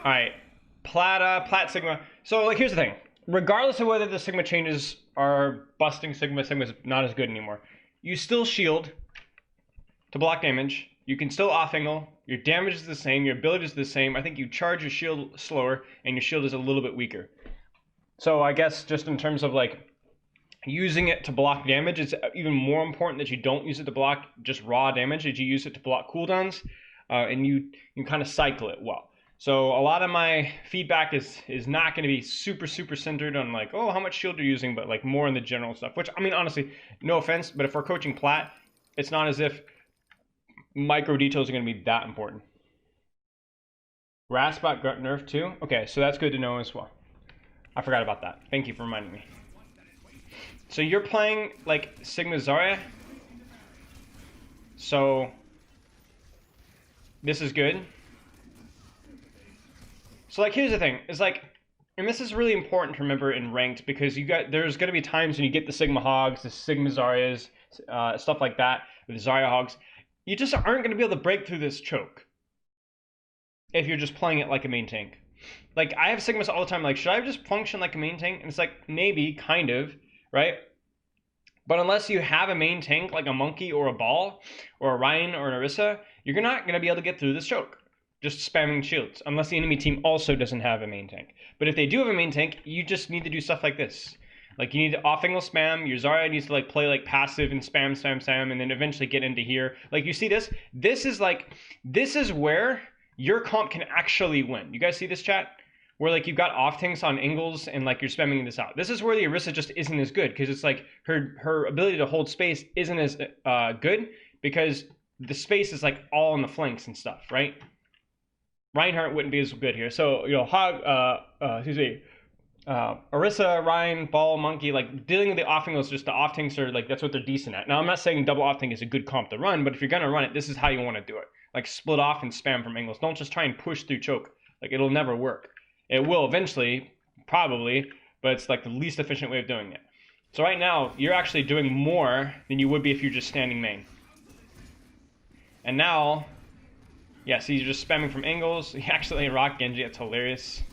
All right, Plat Sigma. So like, here's the thing. Regardless of whether the Sigma changes are busting Sigma, Sigma's not as good anymore. You still shield to block damage. You can still off angle. Your damage is the same. Your ability is the same. I think you charge your shield slower, and your shield is a little bit weaker. So I guess just in terms of like using it to block damage, it's even more important that you don't use it to block just raw damage, that you use it to block cooldowns, and you kind of cycle it well. So a lot of my feedback is not going to be super centered on like, oh, how much shield you're using, but like more in the general stuff, which, I mean, honestly, no offense, but if we're coaching Plat, it's not as if micro details are going to be that important. Raspot got nerfed too? Okay, so that's good to know as well. I forgot about that. Thank you for reminding me. So you're playing like Sigma Zarya. So this is good. So like, here's the thing. It's like, and this is really important to remember in ranked, because there's going to be times when you get the Sigma Hogs, the Sigma Zaryas, stuff like that, with Zarya Hogs. You just aren't going to be able to break through this choke if you're just playing it like a main tank. Like, I have Sigmas all the time, like, should I just function like a main tank? And it's like, maybe, kind of, right? But unless you have a main tank like a Monkey or a Ball or a Ryan or an Orisa, you're not going to be able to get through this choke just spamming shields, unless the enemy team also doesn't have a main tank. But if they do have a main tank, you just need to do stuff like this. Like, you need to off-angle spam. Your Zarya needs to like play like passive and spam, and then eventually get into here. Like, you see this? This is where your comp can actually win. You guys see this, chat? Where like you've got off tanks on angles and like you're spamming this out. This is where the Orisa just isn't as good, because it's like her ability to hold space isn't as good, because the space is like all on the flanks and stuff, right? Reinhardt wouldn't be as good here. So, you know, Orisa, Ryan, Ball, Monkey, like dealing with the off angles, just the off tanks are like, that's what they're decent at. Now, I'm not saying double off tank is a good comp to run, but if you're gonna run it, this is how you want to do it. Like, split off and spam from angles. Don't just try and push through choke. Like, it'll never work. It will eventually, probably, but it's like the least efficient way of doing it. So right now, you're actually doing more than you would be if you're just standing main. And now, yeah, see, you're just spamming from angles. You accidentally rock Genji, it's hilarious.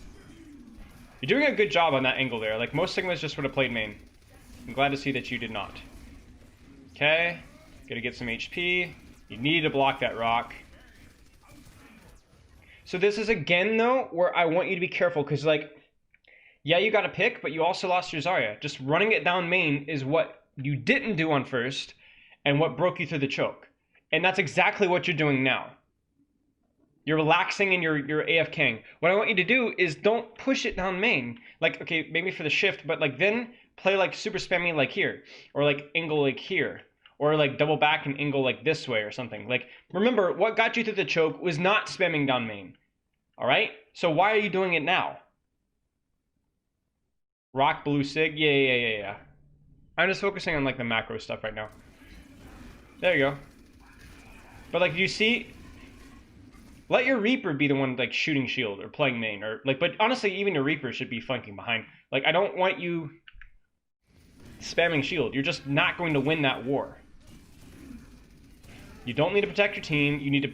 You're doing a good job on that angle there. Like, most Sigmas just would have played main. I'm glad to see that you did not. Okay, gotta get some HP. You need to block that rock. So this is again, though, where I want you to be careful, because, like, yeah, you got a pick, but you also lost your Zarya. Just running it down main is what you didn't do on first, and what broke you through the choke. And that's exactly what you're doing now. You're relaxing and you're AFKing. What I want you to do is don't push it down main. Like, okay, maybe for the shift, but like then play like super spammy like here, or like angle like here, or like double back and angle like this way or something. Like, remember, what got you through the choke was not spamming down main. All right? So why are you doing it now? Rock, blue, sig? Yeah. I'm just focusing on like the macro stuff right now. There you go. But like, you see, let your Reaper be the one like shooting shield or playing main, or like, but honestly, even your Reaper should be flanking behind. Like, I don't want you spamming shield. You're just not going to win that war. You don't need to protect your team. You need to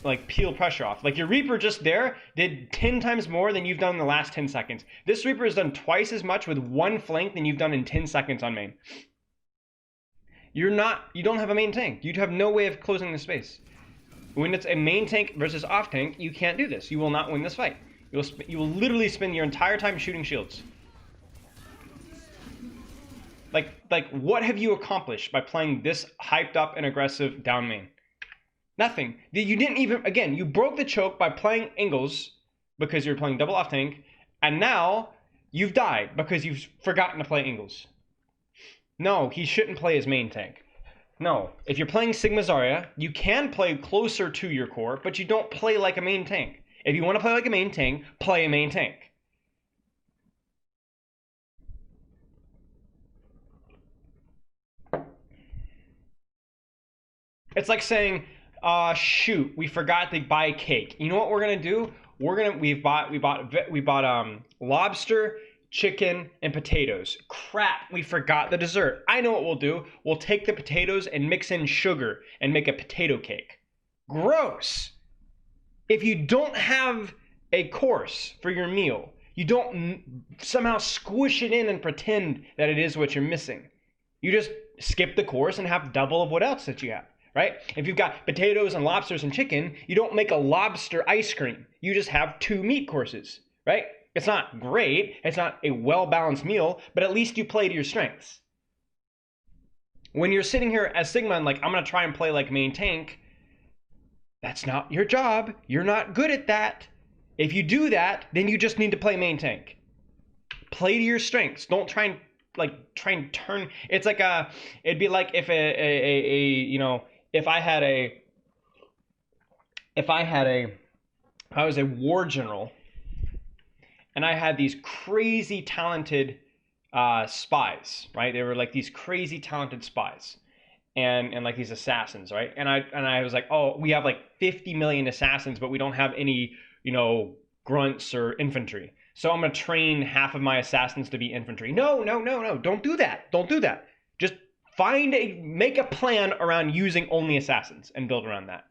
like peel pressure off. Like, your Reaper just there did 10 times more than you've done in the last 10 seconds. This Reaper has done twice as much with one flank than you've done in 10 seconds on main. You don't have a main tank. You'd have no way of closing the space. When it's a main tank versus off tank, you can't do this. You will not win this fight. You will literally spend your entire time shooting shields. Like, what have you accomplished by playing this hyped up and aggressive down main? Nothing. You didn't even, again, you broke the choke by playing angles because you're playing double off tank, and now you've died because you've forgotten to play angles. No, he shouldn't play his main tank. No, if you're playing Sigma Zarya, you can play closer to your core, but you don't play like a main tank. If you want to play like a main tank, play a main tank. It's like saying, shoot, we forgot to buy cake. You know what we're gonna do? We bought lobster, chicken, and potatoes. Crap, we forgot the dessert. I know what we'll do. We'll take the potatoes and mix in sugar and make a potato cake. Gross. If you don't have a course for your meal. You don't somehow squish it in and pretend that it is what you're missing. You just skip the course and have double of what else that you have, right? If you've got potatoes and lobsters and chicken, you don't make a lobster ice cream. You just have 2 meat courses, right? It's not great. It's not a well-balanced meal, but at least you play to your strengths. When you're sitting here as Sigma and like, I'm going to try and play like main tank, that's not your job. You're not good at that. If you do that, then you just need to play main tank. Play to your strengths. Don't try and turn. It's like it'd be like if if I was a war general and I had these crazy talented spies, right? They were like these crazy talented spies. And like these assassins, right? And I was like, oh, we have like 50 million assassins, but we don't have any, grunts or infantry. So I'm gonna train half of my assassins to be infantry. No, don't do that. Don't do that. Just make a plan around using only assassins and build around that.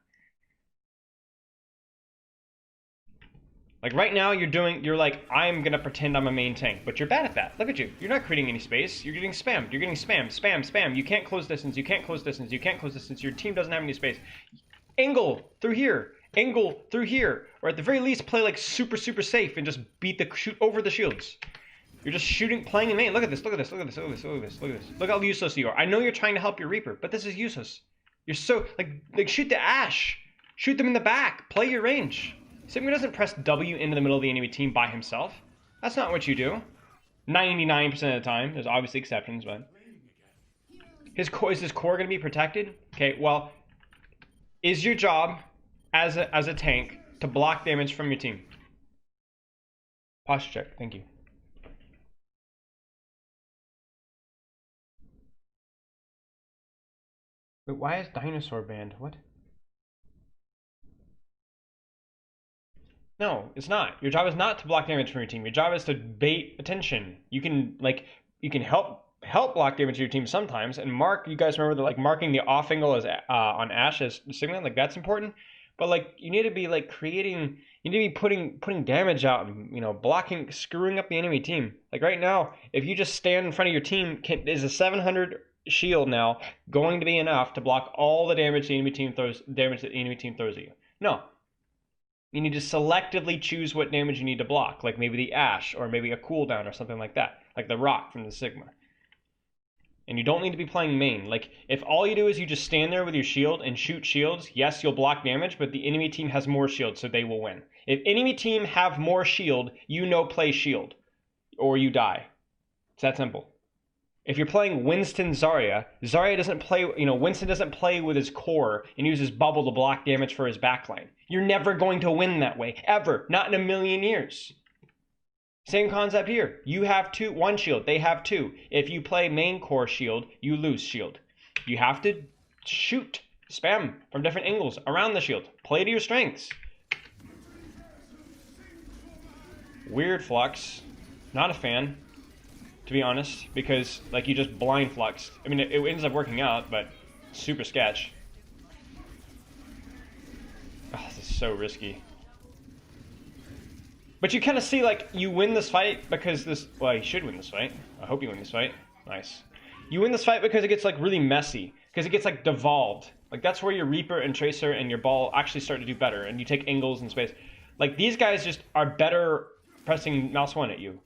Like right now you're like, I'm gonna pretend I'm a main tank, but you're bad at that. Look at you. You're not creating any space. You're getting spammed. You're getting spam. You can't close distance. You can't close distance. You can't close distance. Your team doesn't have any space. Angle through here. Angle through here. Or at the very least, play like super safe and just shoot over the shields. You're just shooting, playing in main. Look at this. Look at this. Look at this. Look at this. Look at this. Look at this. Look how useless you are. I know you're trying to help your Reaper, but this is useless. You're so like shoot the Ash. Shoot them in the back. Play your range. Sigma doesn't press W into the middle of the enemy team by himself. That's not what you do. 99% of the time. There's obviously exceptions, but is his core going to be protected? Okay, well, is your job as a tank to block damage from your team? Posture check. Thank you. Wait, why is dinosaur banned? What? No, it's not. Your job is not to block damage from your team. Your job is to bait attention. You can help block damage to your team sometimes. And Mark, you guys remember that like marking the off angle as on Ash as Sigma, like that's important. But like you need to be like creating, you need to be putting damage out and blocking, screwing up the enemy team. Like right now, if you just stand in front of your team, is a 700 shield now going to be enough to block all the damage the enemy team throws at you? No. You need to selectively choose what damage you need to block, like maybe the Ash, or maybe a cooldown, or something like that, like the Rock from the Sigma. And you don't need to be playing main. Like, if all you do is you just stand there with your shield and shoot shields, yes, you'll block damage, but the enemy team has more shield, so they will win. If enemy team have more shield, play shield, or you die. It's that simple. If you're playing Winston Zarya doesn't play, Winston doesn't play with his core and uses bubble to block damage for his backline. You're never going to win that way, ever, not in a million years. Same concept here. You have one shield, they have 2. If you play main core shield, you lose shield. You have to shoot, spam from different angles around the shield. Play to your strengths. Weird flux, not a fan. To be honest, because like you just blind fluxed. I mean, it ends up working out, but super sketch. Oh, this is so risky. But you kind of see like you win this fight because well, you should win this fight. I hope you win this fight. Nice. You win this fight because it gets like really messy, because it gets like devolved. Like that's where your Reaper and Tracer and your ball actually start to do better, and you take angles in space. Like these guys just are better pressing mouse 1 at you.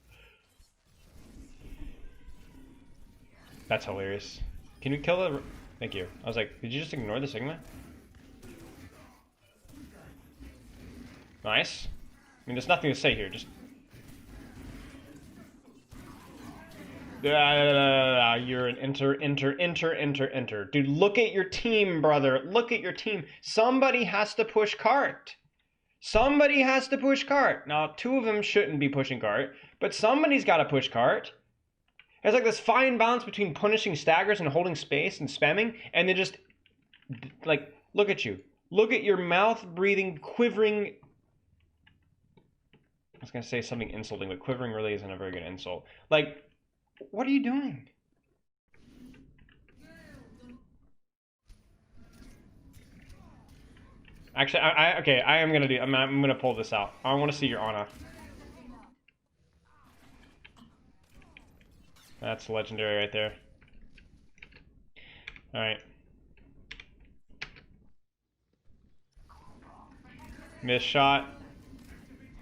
That's hilarious. Can we kill the... Thank you. I was like, did you just ignore the Sigma? Nice. I mean, there's nothing to say here, just... You're an enter. Dude, look at your team, brother. Look at your team. Somebody has to push cart. Somebody has to push cart. Now, 2 of them shouldn't be pushing cart, but somebody's got to push cart. It's like this fine balance between punishing staggers and holding space and spamming, and then just, like, look at you. Look at your mouth breathing, quivering. I was going to say something insulting, but quivering really isn't a very good insult. Like, what are you doing? Actually, okay, I am gonna do. I'm gonna pull this out. I want to see your Ana. That's legendary right there. All right. Miss shot.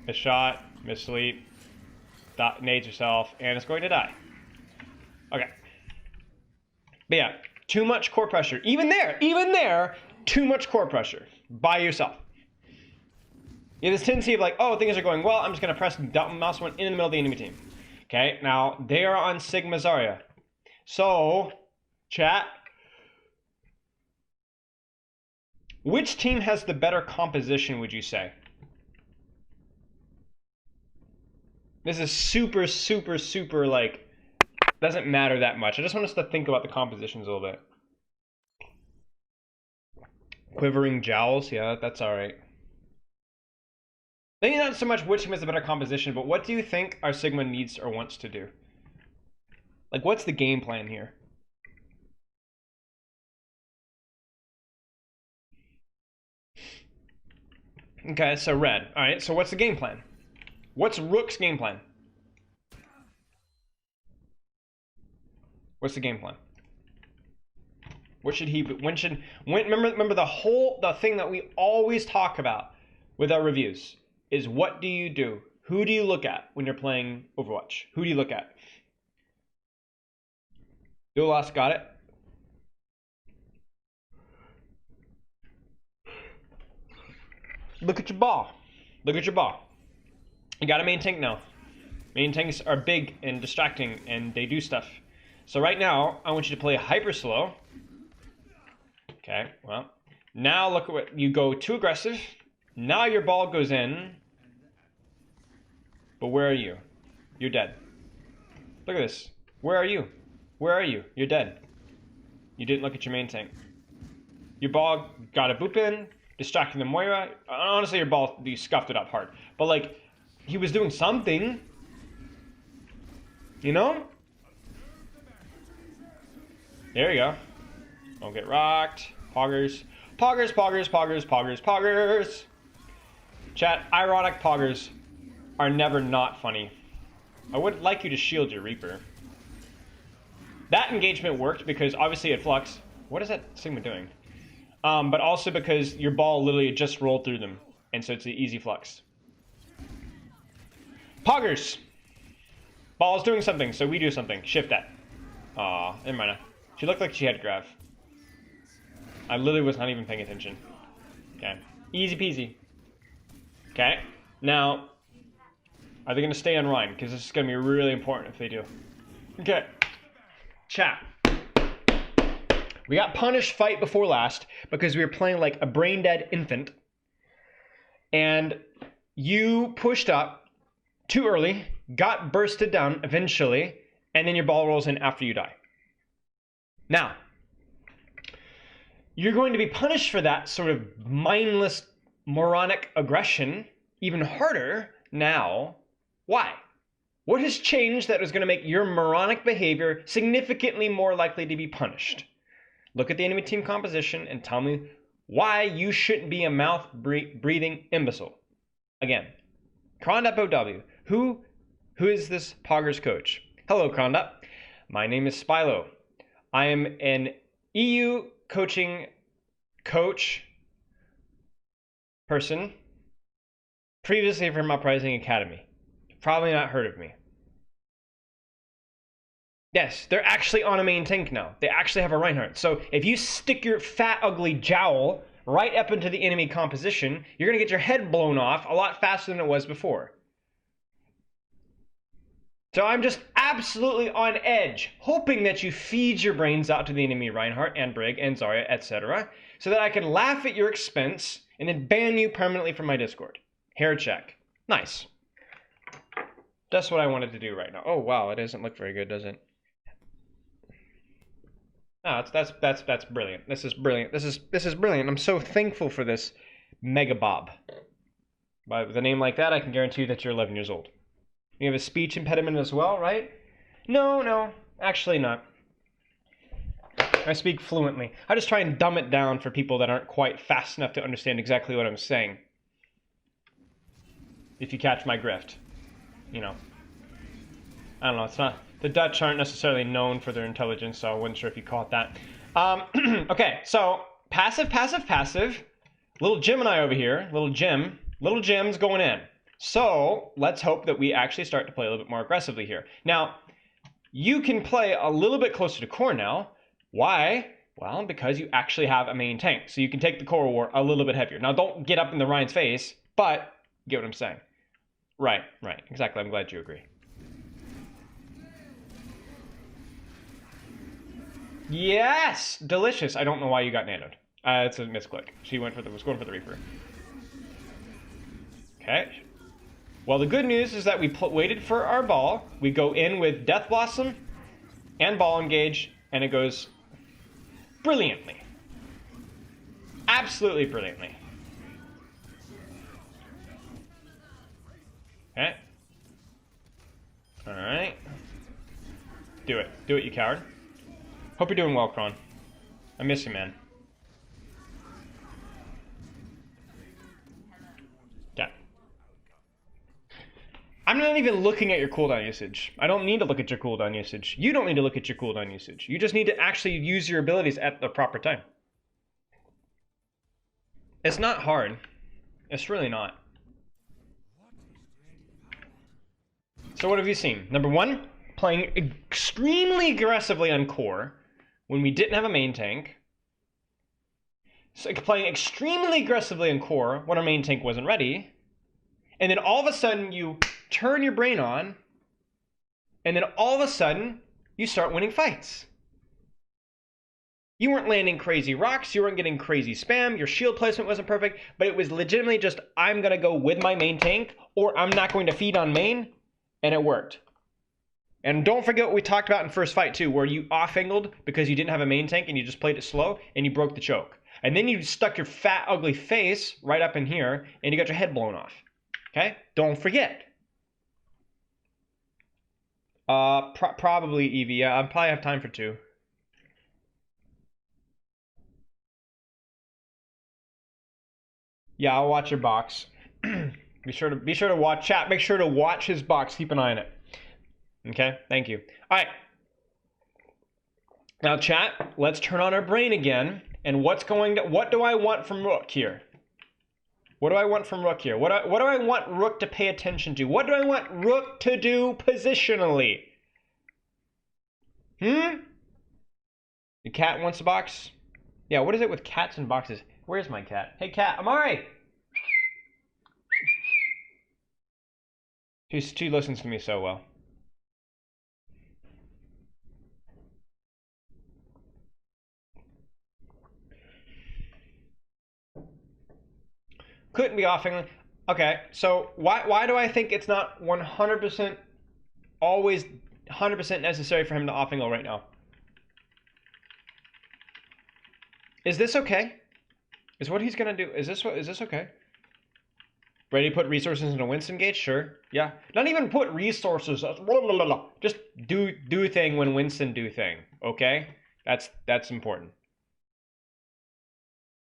Miss shot. Miss sleep. Nades yourself, and it's going to die. Okay. But yeah, too much core pressure. Even there, too much core pressure by yourself. You have this tendency of like, oh, things are going well, I'm just going to press mouse one in the middle of the enemy team. Okay, now they are on Sigma Zarya. So, chat, which team has the better composition, would you say? This is super, super, super, like, doesn't matter that much. I just want us to think about the compositions a little bit. Quivering jowls, yeah, that's all right. Maybe not so much which team has the better composition, but what do you think our Sigma needs or wants to do? Like, what's the game plan here? Okay, so red. All right, so what's the game plan? What's Rook's game plan? What's the game plan? What should he? Remember the thing that we always talk about with our reviews is what do you do? Who do you look at when you're playing Overwatch? Who do you look at? Duelos got it. Look at your ball. Look at your ball. You got a main tank now. Main tanks are big and distracting, and they do stuff. So right now, I want you to play hyper slow. Okay, well, now look at what you go too aggressive. Now your ball goes in. But where are you? You're dead. Look at this. Where are you? Where are you? You're dead. You didn't look at your main tank. Your ball got a boop in, distracting the Moira. Honestly, your ball, you scuffed it up hard. But like, he was doing something. You know? There you go. Don't get rocked. Poggers. Poggers, poggers, poggers, poggers, poggers. Chat, ironic poggers are never not funny. I would like you to shield your Reaper. That engagement worked because obviously it flux. What is that Sigma doing? But also because your ball literally just rolled through them. And so it's an easy flux. Poggers. Ball's doing something, so we do something. Shift that. Aw, never mind. She looked like she had grav. I literally was not even paying attention. Okay. Easy peasy. Okay. Now, are they going to stay on Rhine? Because this is going to be really important if they do. Okay. Chat. We got punished fight before last because we were playing like a brain dead infant. And you pushed up too early, got bursted down eventually, and then your ball rolls in after you die. Now, you're going to be punished for that sort of mindless, moronic aggression even harder now. Why? What has changed that was going to make your moronic behavior significantly more likely to be punished? Look at the enemy team composition and tell me why you shouldn't be a mouth-breathing imbecile. Again, Cron.OW. Who is this Poggers coach? Hello, Cron. My name is Spilo. I am an EU coaching coach person, previously from Uprising Academy. Probably not heard of me. Yes, they're actually on a main tank now. They actually have a Reinhardt. So if you stick your fat, ugly jowl right up into the enemy composition, you're going to get your head blown off a lot faster than it was before. So I'm just absolutely on edge, hoping that you feed your brains out to the enemy Reinhardt and Brig and Zarya, etc., so that I can laugh at your expense and then ban you permanently from my Discord. Hair check. Nice. That's what I wanted to do right now. Oh wow, it doesn't look very good, does it? No, that's brilliant. This is brilliant. This is brilliant. I'm so thankful for this Mega Bob. By with a name like that, I can guarantee you that you're 11 years old. You have a speech impediment as well, right? No, actually not. I speak fluently. I just try and dumb it down for people that aren't quite fast enough to understand exactly what I'm saying. If you catch my grift. You know. I don't know, it's not... The Dutch aren't necessarily known for their intelligence, so I wasn't sure if you caught that. Okay, so passive, passive, passive. Little Jim and I over here. Little Jim's going in. So let's hope that we actually start to play a little bit more aggressively here. Now, you can play a little bit closer to core now. Why? Well, because you actually have a main tank. So you can take the core war a little bit heavier. Now, don't get up in the Ryan's face, but you get what I'm saying. Right, exactly. I'm glad you agree. Yes! Delicious. I don't know why you got nanoed. It's a misclick. She was going for the Reaper. Okay. Well, the good news is that we waited for our ball. We go in with Death Blossom and Ball Engage, and it goes brilliantly. Absolutely brilliantly. Okay. Alright. Do it. Do it, you coward. Hope you're doing well, Kron. I miss you, man. Yeah. I'm not even looking at your cooldown usage. I don't need to look at your cooldown usage. You don't need to look at your cooldown usage. You just need to actually use your abilities at the proper time. It's not hard. It's really not. So what have you seen? Number one, playing extremely aggressively on core when we didn't have a main tank. So playing extremely aggressively on core when our main tank wasn't ready. And then all of a sudden you turn your brain on, and then all of a sudden you start winning fights. You weren't landing crazy rocks, you weren't getting crazy spam, your shield placement wasn't perfect, but it was legitimately just, I'm gonna go with my main tank, or I'm not going to feed on main, and it worked. And don't forget what we talked about in first fight too, where you off-angled because you didn't have a main tank and you just played it slow and you broke the choke. And then you stuck your fat, ugly face right up in here and you got your head blown off. Okay? Don't forget. Probably Eevee. Yeah, I probably have time for two. Yeah, I'll watch your box. Be sure to watch chat. Make sure to watch his box. Keep an eye on it. Okay, thank you. All right. Now, chat, let's turn on our brain again. And what do I want from Rook here? What do I want from Rook here? What do I want Rook to pay attention to? What do I want Rook to do positionally? The cat wants a box? Yeah, what is it with cats and boxes? Where's my cat? Hey, cat, Amari! She listens to me so well. Couldn't be offing. Okay, so why do I think it's not 100% always 100% necessary for him to off-angle right now? Is this okay? Is what he's gonna do? Is this okay? Ready to put resources into Winston Gate? Sure. Yeah. Not even put resources. Just do thing when Winston do thing. Okay? That's important.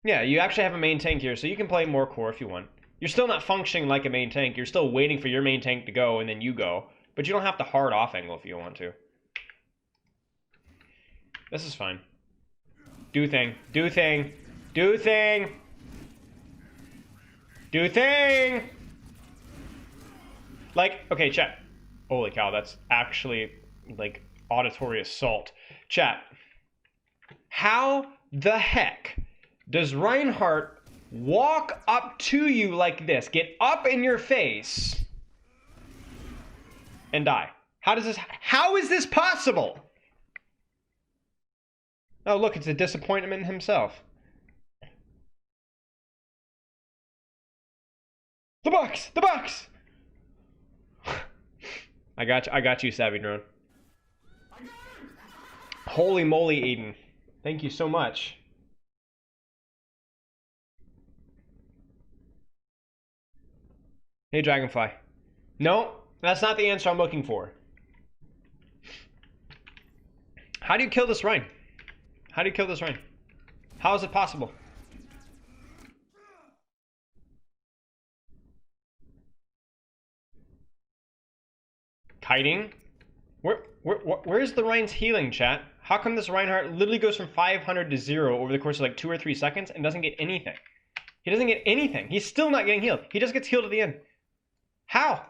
Yeah, you actually have a main tank here, so you can play more core if you want. You're still not functioning like a main tank. You're still waiting for your main tank to go, and then you go. But you don't have to hard off angle if you want to. This is fine. Do thing. Do thing. Do thing. Do thing. Like, okay, chat. Holy cow, that's actually, like, auditory assault. Chat. How the heck does Reinhardt walk up to you like this, get up in your face, and die? How is this possible? Oh, look, it's a disappointment himself. The box! The box! I got you, Savvy Drone. Holy moly, Eden. Thank you so much. Hey, Dragonfly. No, that's not the answer I'm looking for. How do you kill this Rein? How do you kill this rain? How is it possible? Kiting? Where's the Rein's healing, chat? How come this Reinhardt literally goes from 500 to 0 over the course of like 2 or 3 seconds and doesn't get anything? He doesn't get anything. He's still not getting healed. He just gets healed at the end. How?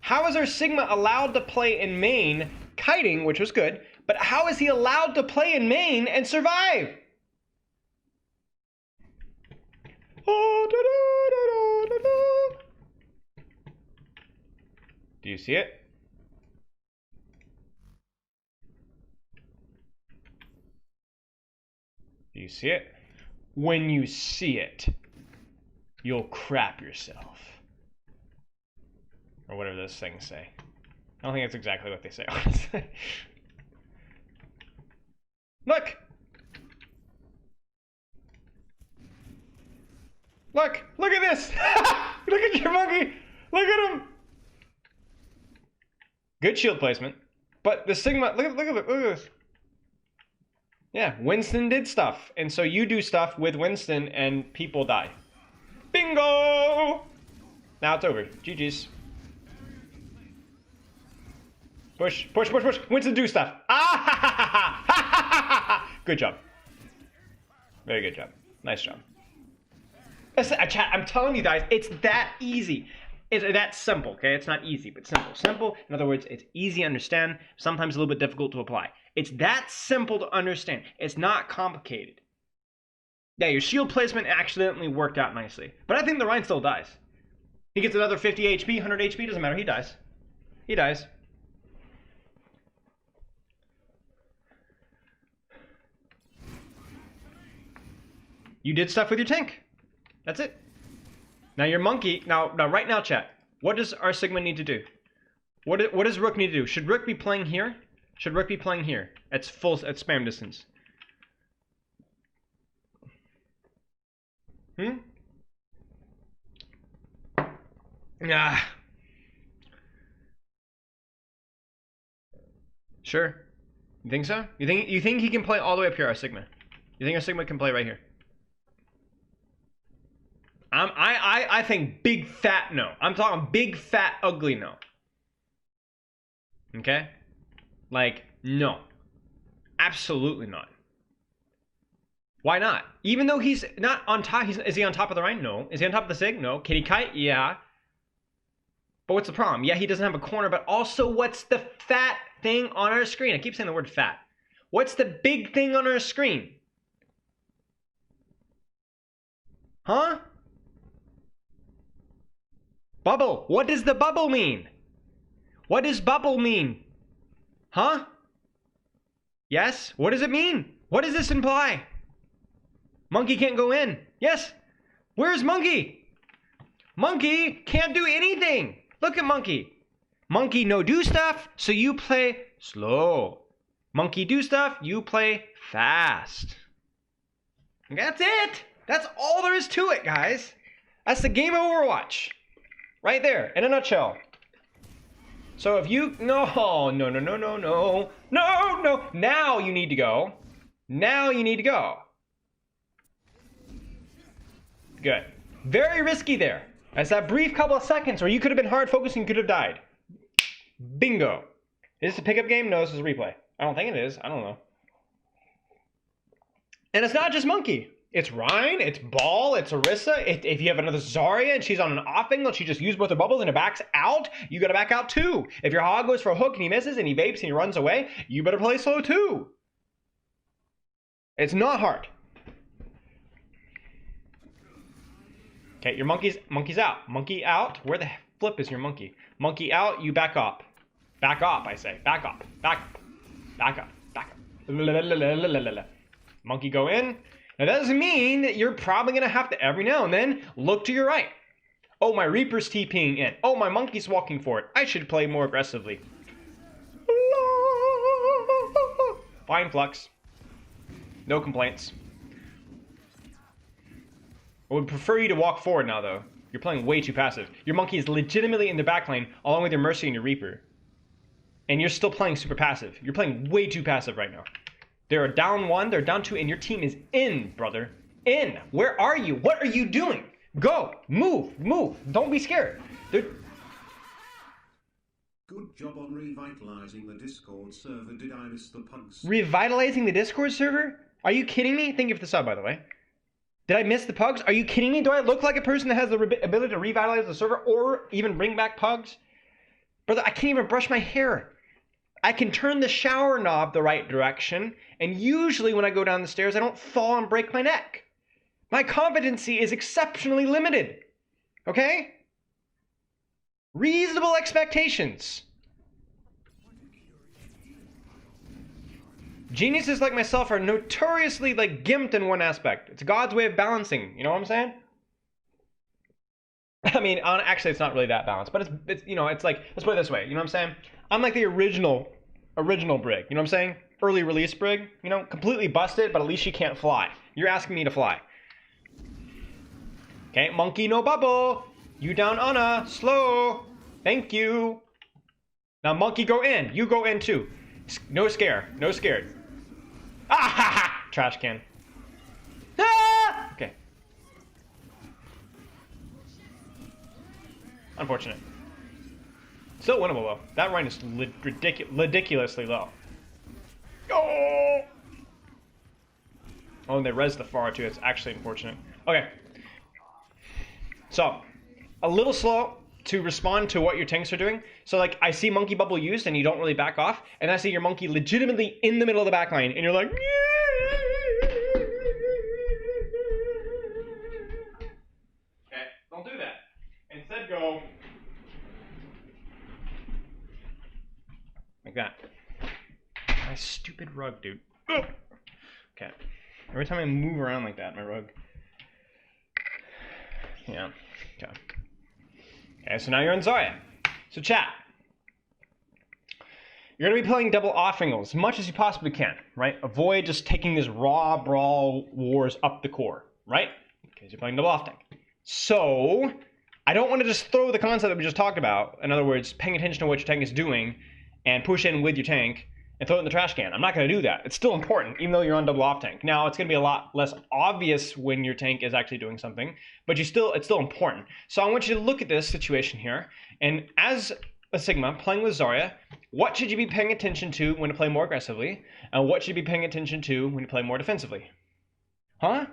How is our Sigma allowed to play in main, kiting, which was good, but how is he allowed to play in main and survive? Do you see it? Do you see it? When you see it, you'll crap yourself. Or whatever those things say. I don't think that's exactly what they say, honestly. Look! Look! Look at this! Look at your monkey! Look at him! Good shield placement. But the Sigma, look at this. Yeah, Winston did stuff. And so you do stuff with Winston and people die. Bingo! Now it's over. GG's. Push, push, push, push. Winston do stuff. Ah ha ha ha ha ha ha! Good job. Very good job. Nice job. Chat, I'm telling you guys, it's that easy. It's that simple, okay? It's not easy, but simple. Simple, in other words, it's easy to understand, sometimes a little bit difficult to apply. It's that simple to understand. It's not complicated. Yeah, your shield placement accidentally worked out nicely. But I think the Rein still dies. He gets another 50 HP, 100 HP, doesn't matter, he dies. He dies. You did stuff with your tank. That's it. Now your monkey, now right now chat, what does our Sigma need to do? What does Rook need to do? Should Rook be playing here? Should Rook be playing here? At spam distance. Ah. Sure. You think so? You think he can play all the way up here, our Sigma? You think our Sigma can play right here? I think big fat no. I'm talking big fat ugly no. Okay? Like, no. Absolutely not. Why not? Even though he's not on top, is he on top of the Rhine? No. Is he on top of the Sig? No. Can he kite? Yeah. But what's the problem? Yeah, he doesn't have a corner, but also what's the fat thing on our screen? I keep saying the word fat. What's the big thing on our screen? Huh? Bubble. What does the bubble mean? What does bubble mean? Huh? Yes? What does it mean? What does this imply? Monkey can't go in. Yes? Where's Monkey? Monkey can't do anything. Look at Monkey. Monkey no do stuff, so you play slow. Monkey do stuff, you play fast. And that's it. That's all there is to it, guys. That's the game of Overwatch. Right there, in a nutshell. So if you, no. Now you need to go. Now you need to go. Good. Very risky there. That's that brief couple of seconds where you could have been hard focusing, you could have died. Bingo. Is this a pickup game? No, this is a replay. I don't think it is. I don't know. And it's not just Monkey. It's Rhine, it's Ball, it's Orisa. If you have another Zarya and she's on an off angle, she just used both her bubbles and it backs out, you gotta back out too. If your Hog goes for a hook and he misses and he vapes and he runs away, you better play slow too. It's not hard. Okay, your monkey's out. Monkey out. Where the flip is your monkey? Monkey out, you back up. Back up, I say. Back up. Back up. Back up. Back up. Monkey go in. Now that doesn't mean that you're probably going to have to every now and then look to your right. Oh, my Reaper's TPing in. Oh, my Monkey's walking for it. I should play more aggressively. Fine flux. No complaints. I would prefer you to walk forward now, though. You're playing way too passive. Your Monkey is legitimately in the back lane, along with your Mercy and your Reaper. And you're still playing super passive. You're playing way too passive right now. They're down 1, they're down 2, and your team is in, brother. In. Where are you? What are you doing? Go. Move. Move. Don't be scared. They're... Good job on revitalizing the Discord server. Did I miss the pugs? Revitalizing the Discord server? Are you kidding me? Thank you for the sub, by the way. Did I miss the pugs? Are you kidding me? Do I look like a person that has the ability to revitalize the server or even bring back pugs? Brother, I can't even brush my hair. I can turn the shower knob the right direction, and usually when I go down the stairs, I don't fall and break my neck. My competency is exceptionally limited. Okay? Reasonable expectations. Geniuses like myself are notoriously like gimped in one aspect. It's God's way of balancing. You know what I'm saying? I mean, actually, it's not really that balanced, but it's you know, it's like, let's put it this way. You know what I'm saying? I'm like the original Brig. You know what I'm saying? Early release Brig. You know, completely busted, but at least she can't fly. You're asking me to fly. Okay, monkey, no bubble. You down, Anna. Slow. Thank you. Now, monkey, go in. You go in too. No scare. No scared. Ah ha ha! Trash can. Ah! Okay. Unfortunate. Still winnable though. That run is ridiculously low. Oh! Oh, and they res the far too. It's actually unfortunate. Okay. So, a little slow to respond to what your tanks are doing. So like, I see monkey bubble used and you don't really back off, and I see your monkey legitimately in the middle of the back line, and you're like, okay, don't do that. Instead go like that. My stupid rug, dude. Ugh. Okay. Every time I move around like that, my rug. Yeah. Okay. Okay, so now you're on Zarya. So chat. You're going to be playing double off angle as much as you possibly can, right? Avoid just taking these raw brawl wars up the core, right? Because you're playing double off tank. So, I don't want to just throw the concept that we just talked about, in other words, paying attention to what your tank is doing, and push in with your tank, and throw it in the trash can. I'm not going to do that. It's still important, even though you're on double off tank. Now, it's going to be a lot less obvious when your tank is actually doing something, but it's still important. So I want you to look at this situation here, and as a Sigma playing with Zarya, what should you be paying attention to when to play more aggressively, and what should you be paying attention to when you play more defensively? Huh?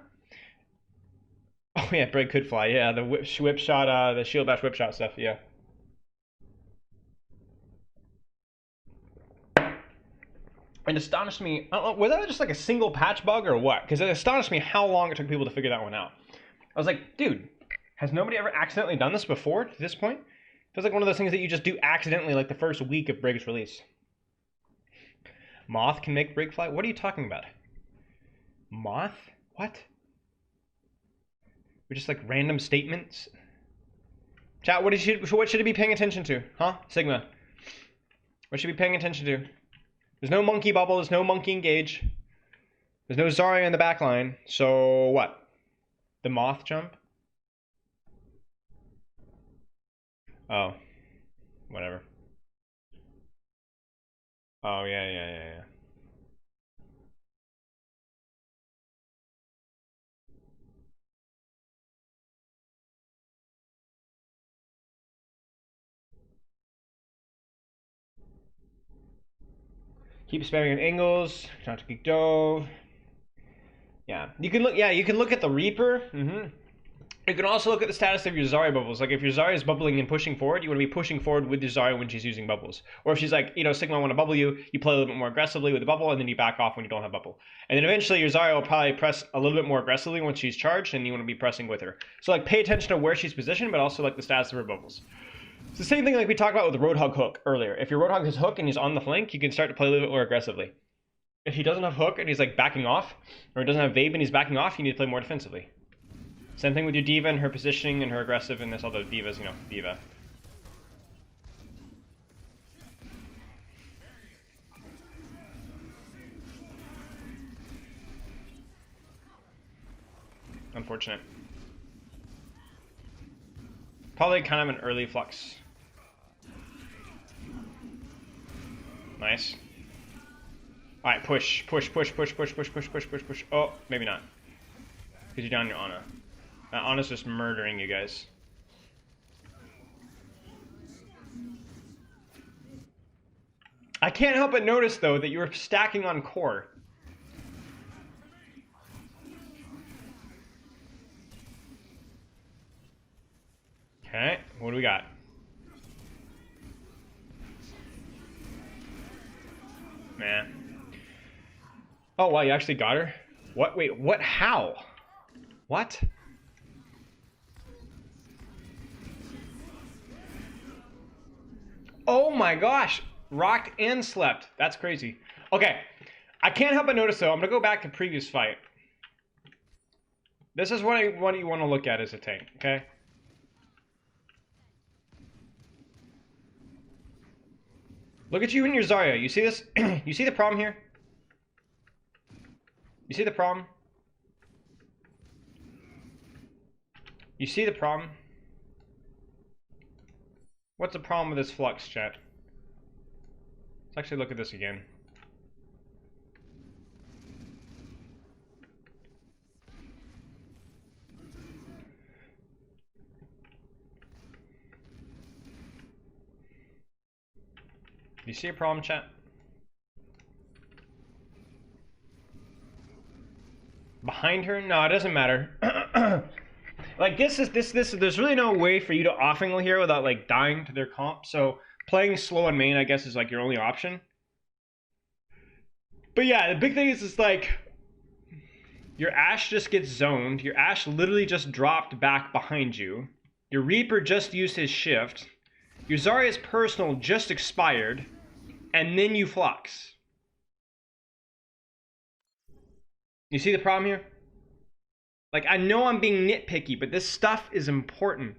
Oh yeah, Brig could fly. Yeah, the whip shot, the shield bash whip shot stuff. Yeah. It astonished me. I don't know, was that just like a single patch bug or what? Because it astonished me how long it took people to figure that one out. I was like, dude, has nobody ever accidentally done this before to this point? It feels like one of those things that you just do accidentally like the first week of Brig's release. Moth can make Brig fly? What are you talking about? Moth? What? We're just like random statements? Chat, what should it be paying attention to? Huh? Sigma. What should we be paying attention to? There's no monkey bubble, there's no monkey engage. There's no Zarya in the back line. So what? The moth jump? Oh. Whatever. Oh, yeah. Keep spamming on angles. Not to geek dove. Yeah, you can look at the Reaper. You can also look at the status of your Zarya bubbles. Like if your Zarya is bubbling and pushing forward, you want to be pushing forward with your Zarya when she's using bubbles. Or if she's like, you know, Sigma, I want to bubble you, you play a little bit more aggressively with the bubble, and then you back off when you don't have bubble. And then eventually your Zarya will probably press a little bit more aggressively once she's charged, and you want to be pressing with her. So like pay attention to where she's positioned, but also like the status of her bubbles. It's the same thing like we talked about with the Roadhog hook earlier. If your Roadhog has hook and he's on the flank, you can start to play a little bit more aggressively. If he doesn't have hook and he's like backing off, or he doesn't have Vape and he's backing off, you need to play more defensively. Same thing with your D.Va and her positioning and her aggressiveness, although D.Va's, you know, D.Va. Unfortunate. Probably kind of an early flux. Nice. Alright, push, push, push, push, push, push, push, push, push, push. Oh, maybe not. Because you're down your Ana. Ana's just murdering you guys. I can't help but notice, though, that you're stacking on core. Okay, what do we got? Man. Oh, wow, you actually got her? What? Wait, what? How? What? Oh my gosh! Rocked and slept. That's crazy. Okay, I can't help but notice, though, I'm gonna go back to previous fight. This is what you want to look at as a tank, okay? Look at you and your Zarya. You see this? You see the problem here? You see the problem? You see the problem? What's the problem with this flux, chat? Let's actually look at this again. You see a problem, chat? Behind her? No, it doesn't matter. Like this, there's really no way for you to off-angle here without like dying to their comp. So playing slow on main, I guess, is like your only option. But yeah, the big thing is like your Ashe just gets zoned. Your Ashe literally just dropped back behind you. Your Reaper just used his shift. Your Zarya's personal just expired. And then you flux. You see the problem here? Like, I know I'm being nitpicky, but this stuff is important.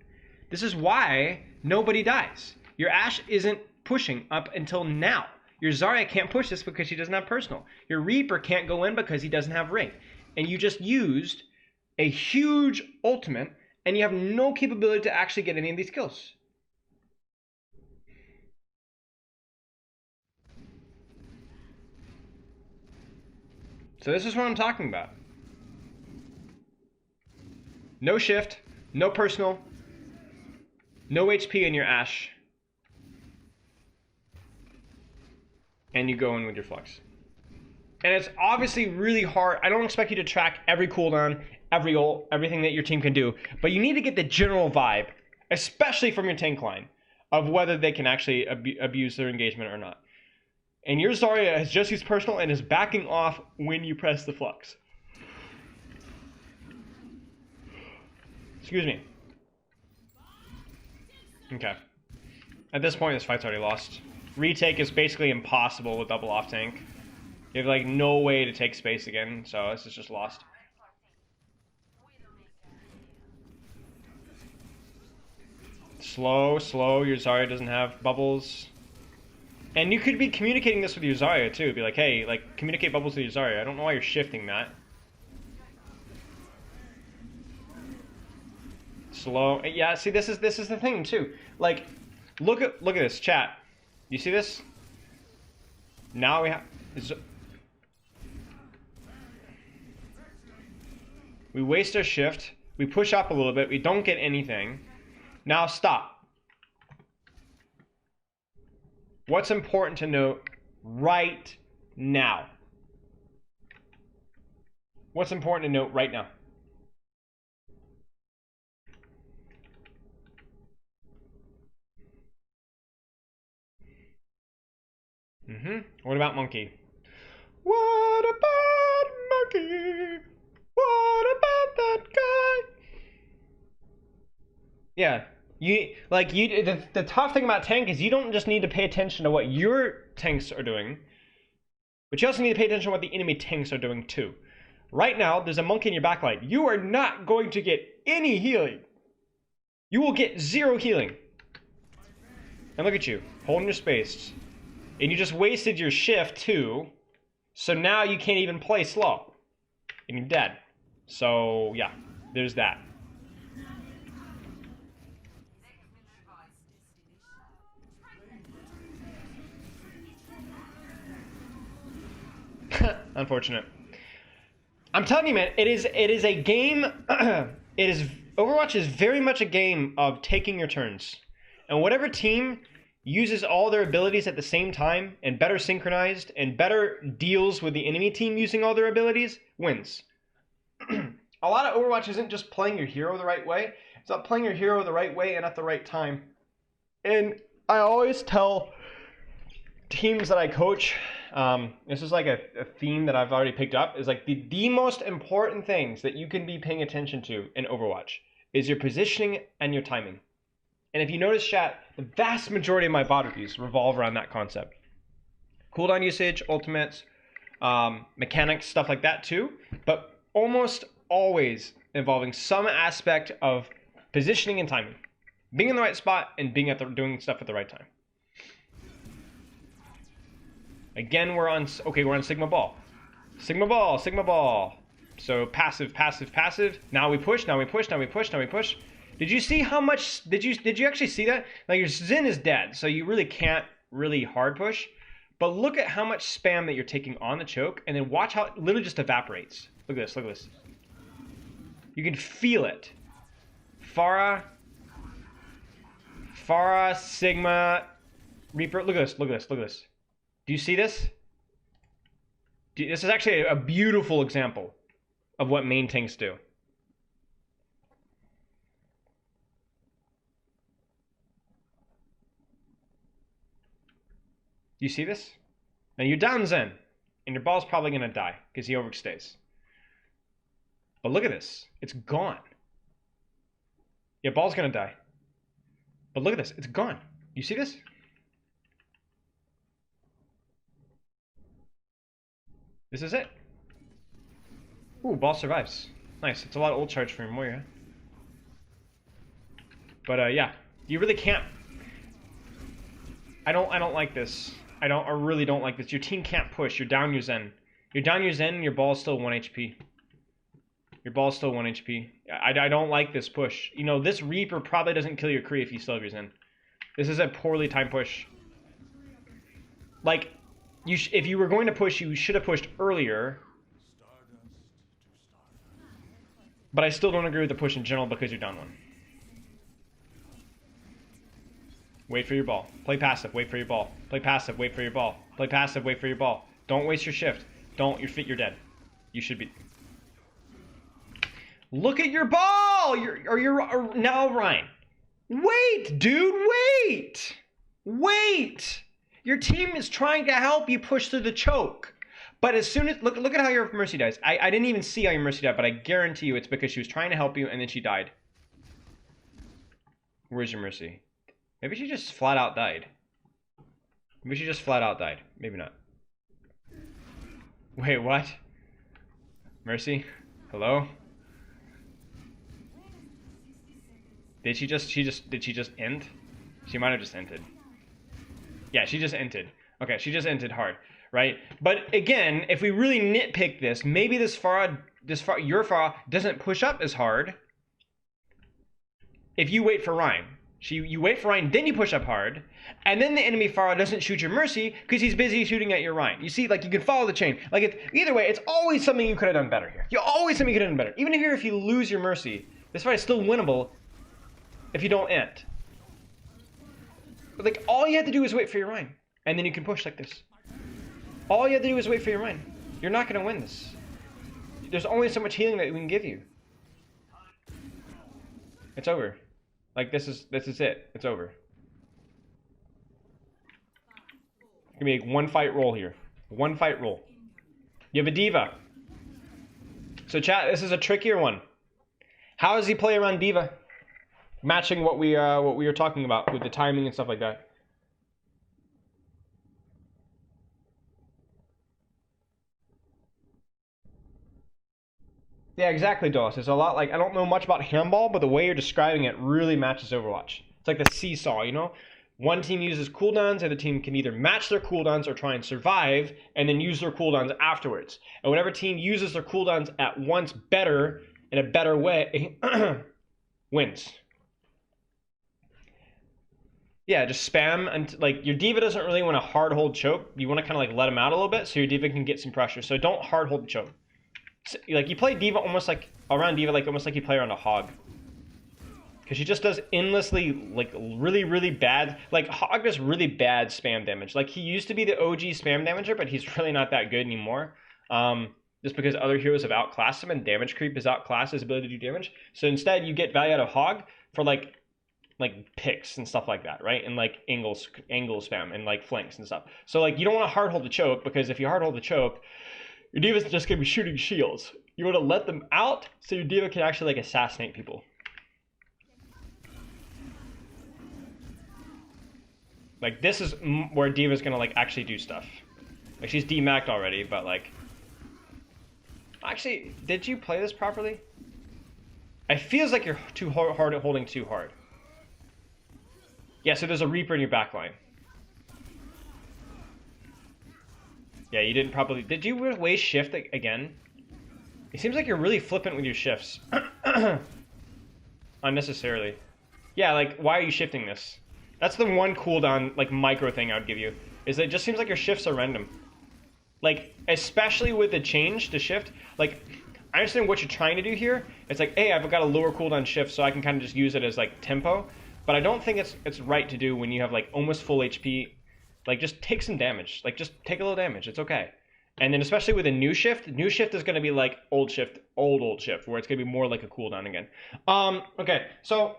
This is why nobody dies. Your Ashe isn't pushing up until now. Your Zarya can't push this because she doesn't have personal. Your Reaper can't go in because he doesn't have ring. And you just used a huge ultimate, and you have no capability to actually get any of these kills. So this is what I'm talking about. No shift, no personal, no HP in your Ashe. And you go in with your flux. And it's obviously really hard. I don't expect you to track every cooldown, every ult, everything that your team can do. But you need to get the general vibe, especially from your tank line, of whether they can actually abuse their engagement or not. And your Zarya has just used personal and is backing off when you press the flux. Excuse me. Okay. At this point, this fight's already lost. Retake is basically impossible with double off tank. You have like no way to take space again, so this is just lost. Slow, slow. Your Zarya doesn't have bubbles. And you could be communicating this with your Zarya too. Be like, hey, like communicate bubbles with your Zarya. I don't know why you're shifting that. Slow. Yeah, see, this is the thing too. Like, look at this, chat. You see this? Now we have. We waste our shift. We push up a little bit. We don't get anything. Now stop. What's important to note right now? What's important to note right now? What about monkey? What about monkey? What about that guy? Yeah, the tough thing about tank is you don't just need to pay attention to what your tanks are doing, but you also need to pay attention to what the enemy tanks are doing too. Right now, there's a monkey in your backline. You are not going to get any healing. You will get 0 healing. And look at you, holding your space. And you just wasted your shift too, so now you can't even play slow. And you're dead. So yeah, there's that. Unfortunate. I'm telling you, man, it is a game. Overwatch is very much a game of taking your turns, and whatever team uses all their abilities at the same time and better synchronized and better deals with the enemy team using all their abilities wins. A lot of Overwatch isn't just playing your hero the right way. It's not playing your hero the right way and at the right time. And I always tell teams that I coach, this is like a theme that I've already picked up, is like the most important things that you can be paying attention to in Overwatch is your positioning and your timing. And if you notice, chat, the vast majority of my bot reviews revolve around that concept. Cooldown usage, ultimates, mechanics, stuff like that too, but almost always involving some aspect of positioning and timing. Being in the right spot and being doing stuff at the right time. Again, we're on Sigma Ball. Sigma Ball, Sigma Ball. So passive, passive, passive. Now we push, now we push, now we push, now we push. Did you see how much, did you actually see that? Like your Xin is dead, so you really can't really hard push. But look at how much spam that you're taking on the choke, and then watch how it literally just evaporates. Look at this, look at this. You can feel it. Pharah, Sigma, Reaper, look at this, look at this, look at this. Do you see this? This is actually a beautiful example of what main tanks do. You see this? Now you're down Zen, and your ball's probably going to die because he overstays. But look at this. It's gone. Your ball's going to die. But look at this. It's gone. You see this? This is it. Ooh, ball survives. Nice. It's a lot of ult charge for Moira. But yeah, you really can't. I don't like this. I really don't like this. Your team can't push. You're down your Zen. You're down your Zen and your ball's still 1 HP. Your ball's still 1 HP. I don't like this push. You know, this Reaper probably doesn't kill your Kree if you still have your Zen. This is a poorly timed push. Like, if you were going to push, you should have pushed earlier. But I still don't agree with the push in general because you're down one. Wait for your ball. Play passive, wait for your ball. Play passive, wait for your ball. Play passive, wait for your ball. Don't waste your shift. Don't, you're dead. You should be. Look at your ball! Now, Ryan. Wait, dude, wait! Wait! Your team is trying to help you push through the choke. But as soon as, look at how your Mercy dies. I didn't even see how your Mercy died, but I guarantee you it's because she was trying to help you and then she died. Where's your Mercy? Maybe she just flat out died. Maybe she just flat out died. Maybe not. Wait, what? Mercy? Hello? Did she just end? She might have just ended. Yeah, she just ended. Okay, she just ended hard, right? But again, if we really nitpick this, maybe your Pharah doesn't push up as hard if you wait for Ryan. You wait for Ryan, then you push up hard, and then the enemy Pharah doesn't shoot your Mercy because he's busy shooting at your Ryan. You see, like, you can follow the chain. Like, either way, it's always something you could have done better here. Something you could have done better. Even if you lose your Mercy, this fight is still winnable if you don't end. But, like, all you have to do is wait for your Ryan, and then you can push like this. All you have to do is wait for your Ryan. You're not going to win this. There's only so much healing that we can give you. It's over. Like, this is it. It's over. Give me a one fight roll here. One fight roll. You have a diva. So chat, this is a trickier one. How does he play around diva? Matching what we were talking about with the timing and stuff like that. Yeah, exactly, Doss. It's a lot like, I don't know much about handball, but the way you're describing it really matches Overwatch. It's like the seesaw, you know? One team uses cooldowns, the other team can either match their cooldowns or try and survive, and then use their cooldowns afterwards. And whatever team uses their cooldowns at once better, in a better way, wins. Yeah, just spam and like your diva doesn't really want to hard hold choke. You want to kind of like let him out a little bit so your diva can get some pressure. So don't hard hold the choke. So, like you play diva almost like around diva like almost like you play around a hog. Because she just does endlessly like really bad, like hog does really bad spam damage. Like he used to be the OG spam damager, but he's really not that good anymore. Just because other heroes have outclassed him and damage creep has outclassed his ability to do damage. So instead you get value out of hog for like picks and stuff like that, right? And like angle spam and like flanks and stuff. So like you don't want to hard hold the choke because if you hard hold the choke, your diva's just gonna be shooting shields. You want to let them out so your diva can actually like assassinate people. Like this is where diva's gonna like actually do stuff. Like she's demacked already, but like actually, did you play this properly? It feels like you're too hard at holding too hard. Yeah, so there's a Reaper in your backline. Yeah, you didn't properly... Did you waste shift again? It seems like you're really flippant with your shifts. Unnecessarily. Yeah, like, why are you shifting this? That's the one cooldown, like, micro thing I would give you. Is that it just seems like your shifts are random. Like, especially with the change to shift. Like, I understand what you're trying to do here. It's like, hey, I've got a lower cooldown shift, so I can kind of just use it as, like, tempo. But I don't think it's right to do when you have like almost full HP. Like just take some damage. Like just take a little damage. It's okay. And then especially with a new shift is going to be like old shift, where it's going to be more like a cooldown again. Okay, so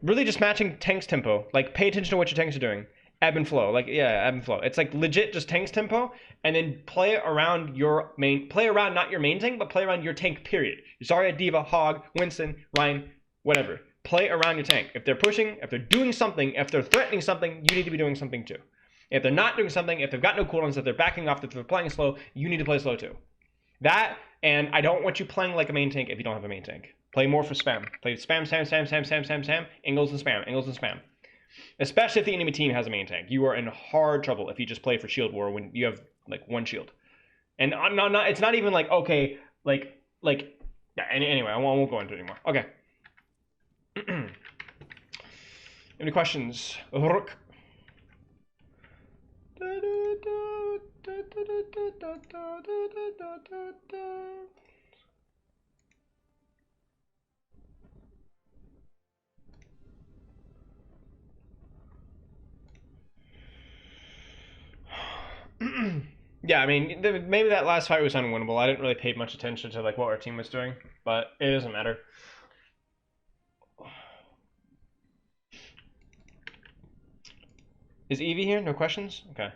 really just matching tank's tempo. Like pay attention to what your tanks are doing. Ebb and flow. Like yeah, ebb and flow. It's like legit just tank's tempo, and then play around your main. Play around not your main tank, but play around your tank. Period. Zarya, Diva, Hog, Winston, Ryan, whatever. Play around your tank. If they're pushing, if they're doing something, if they're threatening something, you need to be doing something too. If they're not doing something, if they've got no cooldowns, if they're backing off, if they're playing slow, you need to play slow too. That, and I don't want you playing like a main tank if you don't have a main tank. Play more for spam. Play spam, angles and spam. Especially if the enemy team has a main tank. You are in hard trouble if you just play for shield war when you have like one shield. And it's not even like, okay, anyway, I won't go into it anymore. Okay. Any questions? Rook. Yeah, I mean, maybe that last fight was unwinnable. I didn't really pay much attention to like what our team was doing, but it doesn't matter. Is Evie here? No questions? Okay.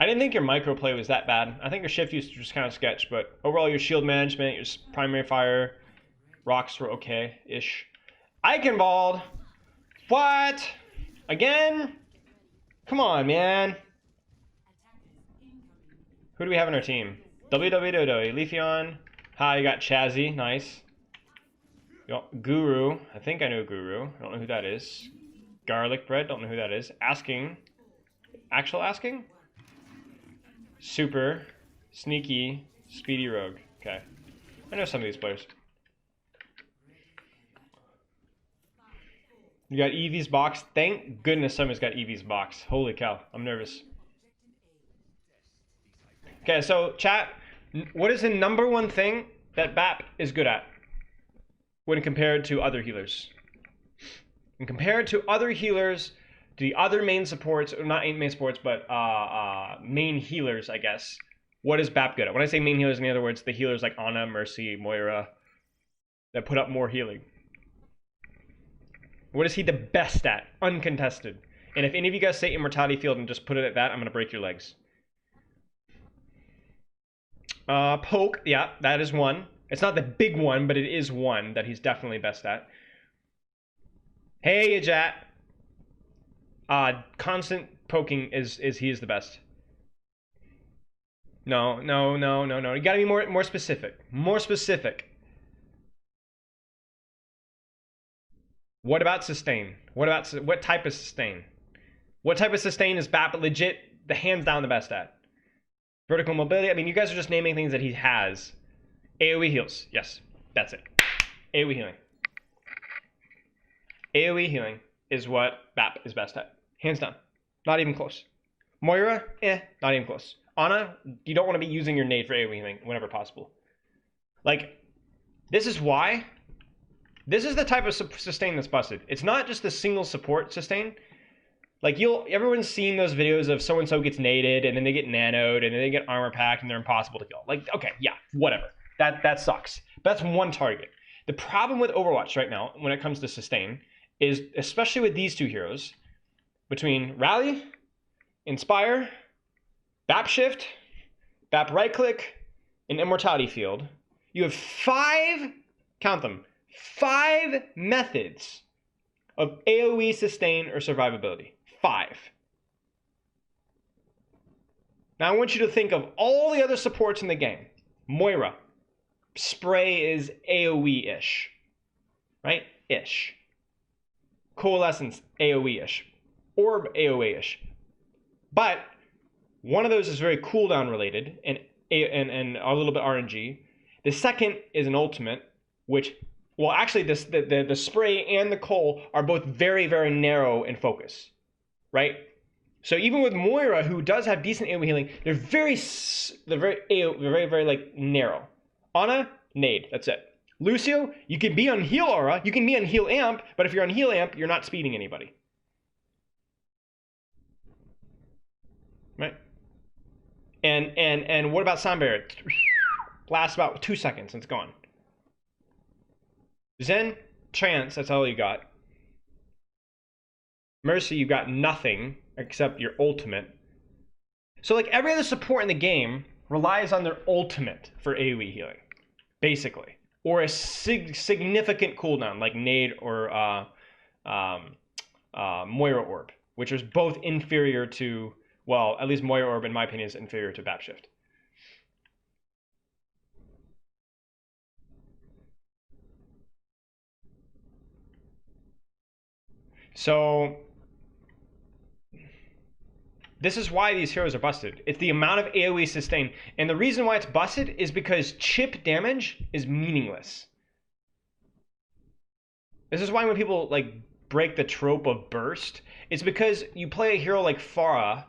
I didn't think your micro play was that bad. I think your shift usage was kind of sketch, but overall your shield management, your primary fire, rocks were okay-ish. Eichenwald! What? Again? Come on, man. Who do we have on our team? www. Leafeon. Hi, you got Chazzy. Nice. Guru. I think I know Guru. I don't know who that is. Garlic bread. Don't know who that is. Asking. Actual asking? Super. Sneaky. Speedy Rogue. Okay. I know some of these players. You got Eevee's box. Thank goodness somebody's got Eevee's box. Holy cow. I'm nervous. Okay, so chat, what is the number one thing that BAP is good at when compared to other healers? And compared to other healers, the other main supports, or not main supports, but main healers, I guess, what is BAP good at? When I say main healers, in other words, the healers like Ana, Mercy, Moira, that put up more healing. What is he the best at? Uncontested. And if any of you guys say Immortality Field and just put it at that, I'm going to break your legs. Poke, yeah, that is one. It's not the big one, but it is one that he's definitely best at. Hey, Ajat. Constant poking he is the best. No. You gotta be more specific. More specific. What about sustain? What type of sustain? What type of sustain is BAP legit the hands down the best at? Vertical mobility. I mean, you guys are just naming things that he has. AoE heals. Yes, that's it. AoE healing. AoE healing is what BAP is best at. Hands down. Not even close. Moira, not even close. Ana, you don't want to be using your nade for AoE healing whenever possible. Like, this is why. This is the type of sustain that's busted. It's not just the single support sustain. Like, everyone's seen those videos of so-and-so gets naded, and then they get nanoed, and then they get armor packed, and they're impossible to kill. Like, okay, yeah, whatever. That sucks. But that's one target. The problem with Overwatch right now, when it comes to sustain, is, especially with these two heroes, between Rally, Inspire, BAP Shift, BAP Right Click, and Immortality Field, you have 5, count them, 5 methods of AoE sustain or survivability. 5. Now I want you to think of all the other supports in the game. Moira. Spray is AoE-ish. Right? Ish. Coalescence, AoE-ish. Orb, AoE-ish. But one of those is very cooldown related and a little bit RNG. The second is an ultimate, which, well, actually the spray and the coal are both very, very narrow in focus. Right? So even with Moira, who does have decent AoE healing, they're very like narrow. Ana, nade, that's it. Lucio, you can be on heal aura, you can be on heal amp, but if you're on heal amp, you're not speeding anybody. Right? And what about Sunbear? Lasts about 2 seconds and it's gone. Zen, Trance, that's all you got. Mercy, you've got nothing except your ultimate. So like every other support in the game relies on their ultimate for AoE healing, basically. Or a significant cooldown like Nade or Moira Orb, which is both inferior to, well, at least Moira Orb in my opinion is inferior to BAP Shift. So this is why these heroes are busted. It's the amount of AoE sustain. And the reason why it's busted is because chip damage is meaningless. This is why when people like break the trope of burst, it's because you play a hero like Pharah,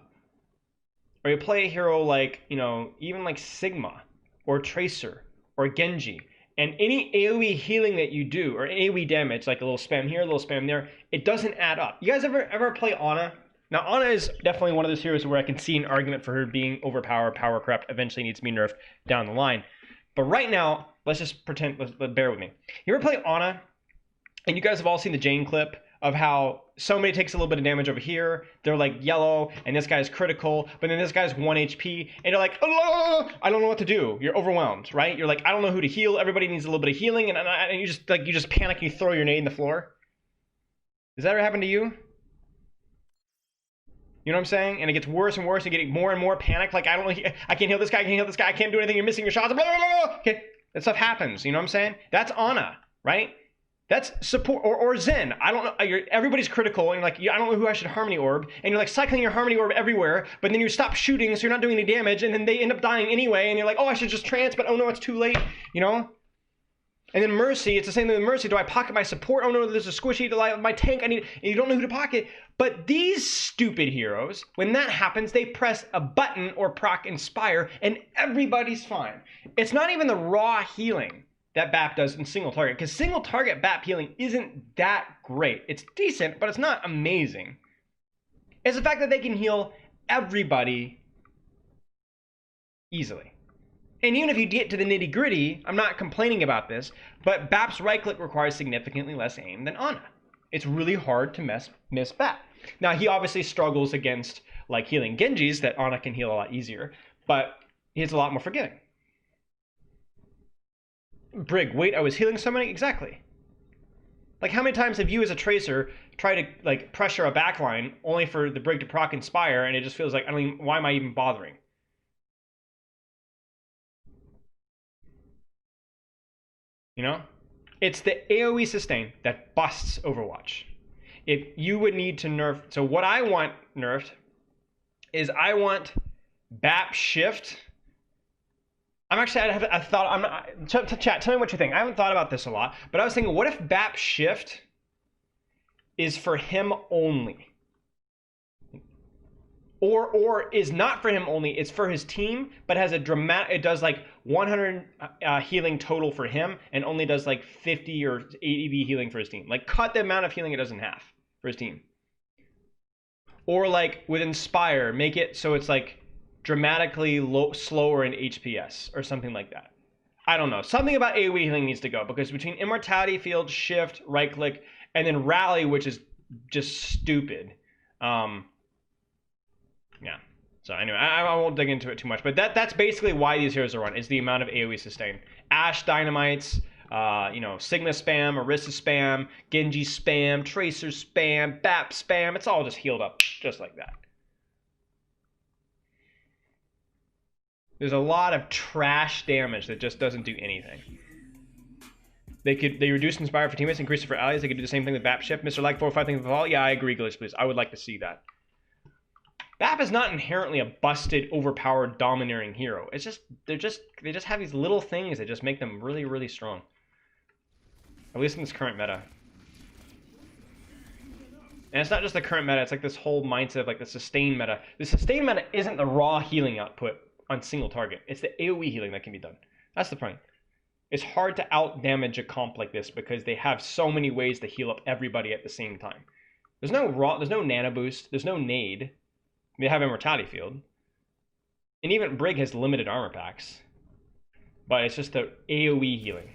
or you play a hero like, you know, even like Sigma, or Tracer, or Genji, and any AoE healing that you do, or AoE damage, like a little spam here, a little spam there, it doesn't add up. You guys ever play Ana? Now, Ana is definitely one of those heroes where I can see an argument for her being overpowered, power corrupt, eventually needs to be nerfed down the line. But right now, let's just pretend, let's bear with me. You ever play Ana, and you guys have all seen the Jane clip of how somebody takes a little bit of damage over here, they're like yellow, and this guy's critical, but then this guy's 1 HP, and you're like, oh, I don't know what to do. You're overwhelmed, right? You're like, I don't know who to heal. Everybody needs a little bit of healing, and you just panic, and you throw your nade in the floor. Does that ever happen to you? You know what I'm saying? And it gets worse and worse, and getting more and more panicked. Like, I can't heal this guy, I can't heal this guy, I can't do anything, you're missing your shots, blah, blah, blah. Okay, that stuff happens, you know what I'm saying? That's Ana, right? That's support, or Zen. I don't know, everybody's critical, and you're like, I don't know who I should Harmony Orb, and you're like cycling your Harmony Orb everywhere, but then you stop shooting, so you're not doing any damage, and then they end up dying anyway, and you're like, oh, I should just trance, but oh no, it's too late, you know? And then Mercy, it's the same thing with Mercy. Do I pocket my support? Oh no, there's a squishy to my tank. And you don't know who to pocket. But these stupid heroes, when that happens, they press a button or proc Inspire, and everybody's fine. It's not even the raw healing that BAP does in single target, because single target BAP healing isn't that great. It's decent, but it's not amazing. It's the fact that they can heal everybody easily. And even if you get to the nitty gritty, I'm not complaining about this, but BAP's right click requires significantly less aim than Ana. It's really hard to miss BAP. Now, he obviously struggles against like healing Genjis that Ana can heal a lot easier, but he's a lot more forgiving. Brig, wait, I was healing somebody? Exactly. Like, how many times have you as a Tracer tried to like pressure a backline only for the Brig to proc Inspire, and it just feels like, I mean, why am I even bothering? You know? It's the AoE sustain that busts Overwatch. If you would need to nerf, so what I want nerfed is I want BAP Shift. I have a thought, I'm not, chat, tell me what you think. I haven't thought about this a lot, but I was thinking, what if BAP Shift is for him only. Or is not for him only, it's for his team, but has a dramatic, it does like 100 healing total for him and only does like 50 or 80 healing for his team. Like cut the amount of healing it does in half for his team. Or like with Inspire, make it so it's like dramatically slower in HPS or something like that. I don't know. Something about AoE healing needs to go, because between Immortality Field, Shift, right click, and then Rally, which is just stupid. Yeah. So anyway, I won't dig into it too much, but that's basically why these heroes are run, is the amount of AoE sustain. Ashe Dynamites, Sigma spam, Orisa spam, Genji spam, Tracer spam, Bap spam. It's all just healed up, just like that. There's a lot of trash damage that just doesn't do anything. They reduce Inspire for teammates, increase it for allies. They could do the same thing with Bap Shift. Mr. Like 4-5 things with all. Yeah, I agree, Glitch, please. I would like to see that. Bap is not inherently a busted, overpowered, domineering hero. It's just they just have these little things that just make them really, really strong. At least in this current meta. And it's not just the current meta, it's like this whole mindset of like the sustain meta. The sustain meta isn't the raw healing output on single target. It's the AoE healing that can be done. That's the point. It's hard to out damage a comp like this because they have so many ways to heal up everybody at the same time. There's no nano boost, there's no nade. They have Immortality Field. And even Brig has limited armor packs. But it's just the AoE healing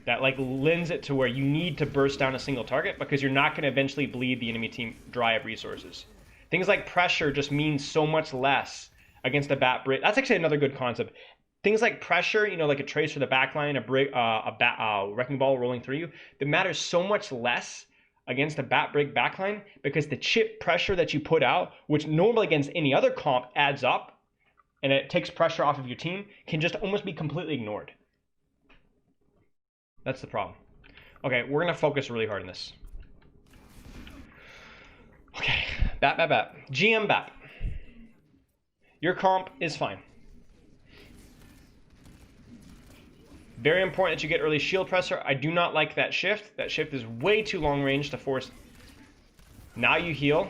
that like lends it to where you need to burst down a single target, because you're not going to eventually bleed the enemy team dry of resources. Things like pressure just mean so much less against a Bat Brig. That's actually another good concept. Things like pressure, like a Trace for the backline, a Wrecking Ball rolling through you, that matters so much less against a Bat Brig backline, because the chip pressure that you put out, which normally against any other comp adds up, and it takes pressure off of your team, can just almost be completely ignored. That's the problem. Okay, we're going to focus really hard on this. Okay, Bat. GM Bat. Your comp is fine. Very important that you get early shield pressure. I do not like that shift. That shift is way too long range to force. Now you heal.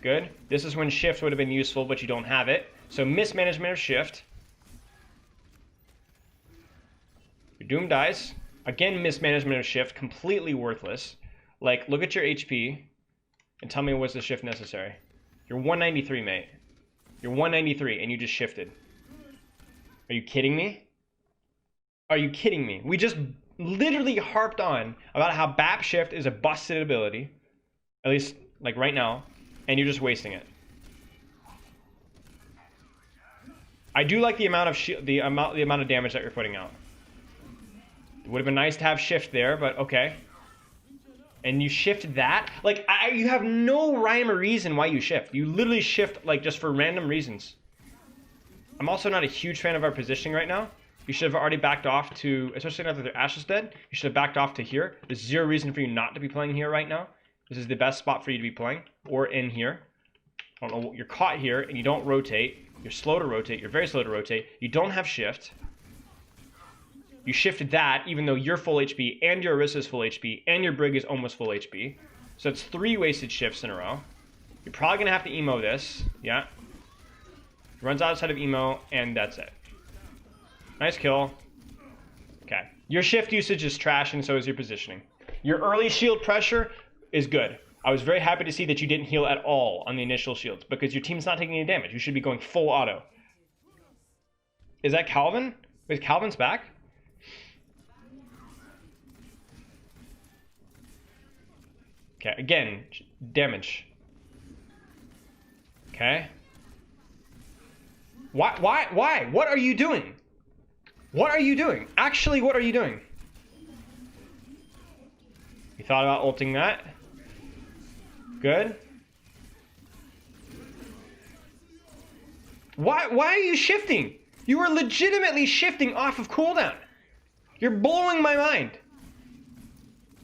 Good. This is when shift would have been useful, but you don't have it. So mismanagement of shift. Your Doom dies. Again, mismanagement of shift. Completely worthless. Like, look at your HP and tell me, was the shift necessary? You're 193, mate. You're 193 and you just shifted. Are you kidding me? Are you kidding me? We just literally harped on about how Bap Shift is a busted ability, at least like right now, and you're just wasting it. I do like the amount of the amount of damage that you're putting out. It would have been nice to have shift there, but okay. And you shift that? Like, you have no rhyme or reason why you shift. You literally shift like just for random reasons. I'm also not a huge fan of our positioning right now. You should have already backed off to, especially now that their Ashe is dead, you should have backed off to here. There's zero reason for you not to be playing here right now. This is the best spot for you to be playing, or in here. I don't know, you're caught here and you don't rotate. You're slow to rotate, you're very slow to rotate. You don't have shift. You shifted that even though you're full HP and your Orisa is full HP and your Brig is almost full HP. So it's 3 wasted shifts in a row. You're probably gonna have to emo this, yeah. Runs outside of emo and that's it. Nice kill. Okay. Your shift usage is trash and so is your positioning. Your early shield pressure is good. I was very happy to see that you didn't heal at all on the initial shields because your team's not taking any damage. You should be going full auto. Is that Calvin? Is Calvin's back? Okay, again, damage. Okay. Why? What are you doing? What are you doing? Actually, what are you doing? You thought about ulting that? Good. Why are you shifting? You were legitimately shifting off of cooldown. You're blowing my mind.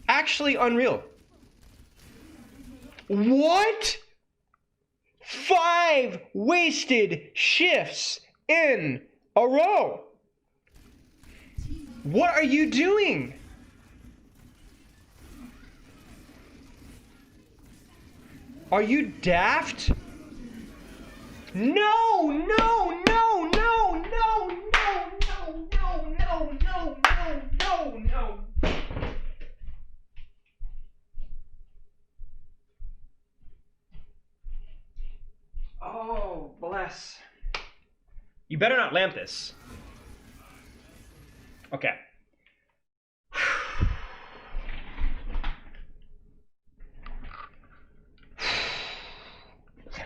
Actually unreal. What? 5 wasted shifts in a row. What are you doing? Are you daft? No, no, no, no, no, no, no, no, no, no, no, no. Oh, bless. You better not lamp this. Okay.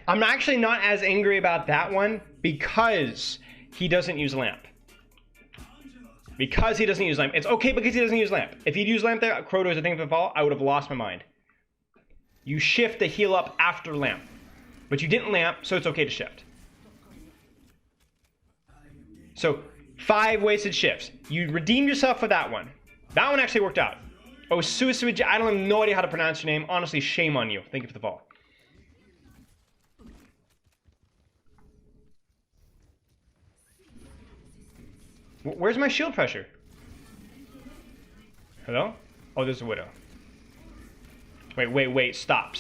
I'm actually not as angry about that one because he doesn't use lamp. Because he doesn't use lamp. It's okay because he doesn't use lamp. If he'd used lamp there, Crota is a thing for the fall, I would have lost my mind. You shift the heal up after lamp. But you didn't lamp, so it's okay to shift. So 5 wasted shifts. You redeemed yourself for that one. That one actually worked out. Oh, Suicide, I don't have no idea how to pronounce your name. Honestly, shame on you. Thank you for the fall. Where's my shield pressure? Hello? Oh, there's a widow. Wait, stop.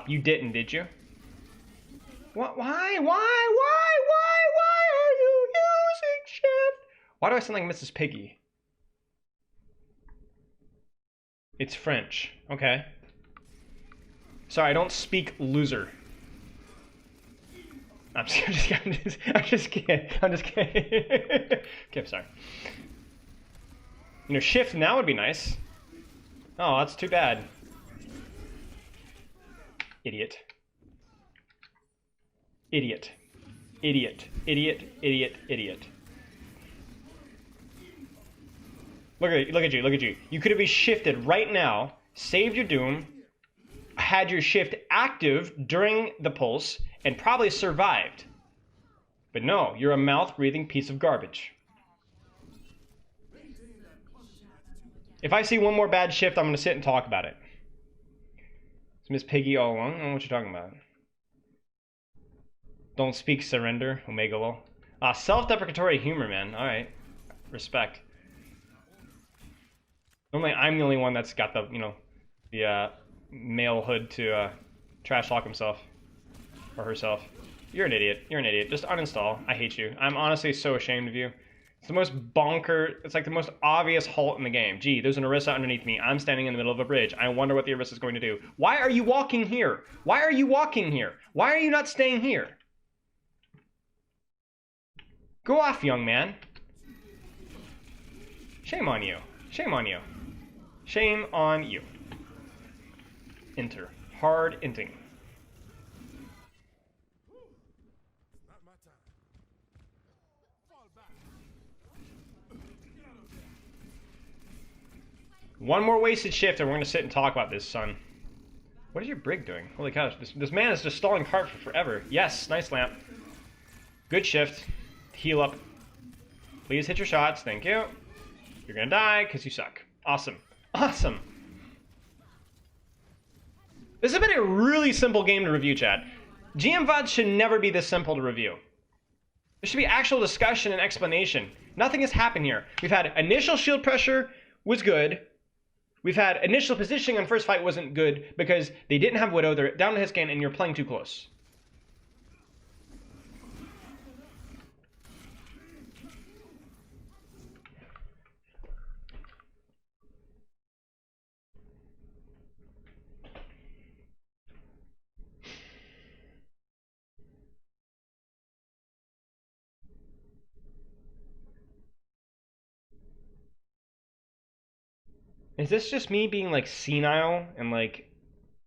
You didn't, did you? What? Why are you using shift? Why do I sound like Mrs. Piggy? It's French. Okay. Sorry, I don't speak loser. I'm just kidding. Okay, I'm sorry. You know, shift now would be nice. Oh, that's too bad. Idiot. Look at you. You could have been shifted right now, saved your doom, had your shift active during the pulse, and probably survived. But no, you're a mouth-breathing piece of garbage. If I see one more bad shift, I'm going to sit and talk about it. It's Miss Piggy all along. I don't know what you're talking about. Don't speak, surrender, Omega Lol. Self-deprecatory humor, man. Alright. Respect. Normally, I'm the only one that's got the, the male hood to trash talk himself. Or herself. You're an idiot. Just uninstall. I hate you. I'm honestly so ashamed of you. It's the most it's like the most obvious halt in the game. Gee, there's an Orisa underneath me. I'm standing in the middle of a bridge. I wonder what the Orisa is going to do. Why are you walking here? Why are you not staying here? Go off, young man. Shame on you. Shame on you. Enter. Hard inting. One more wasted shift and we're going to sit and talk about this, son. What is your brig doing? Holy cow, this man is just stalling heart for forever. Yes, nice lamp. Good shift. Heal up. Please hit your shots, thank you. You're going to die because you suck. Awesome. This has been a really simple game to review, chat. GM VODs should never be this simple to review. There should be actual discussion and explanation. Nothing has happened here. We've had initial shield pressure was good. We've had initial positioning on first fight wasn't good because they didn't have Widow, they're down to his scan, and you're playing too close. Is this just me being like senile and like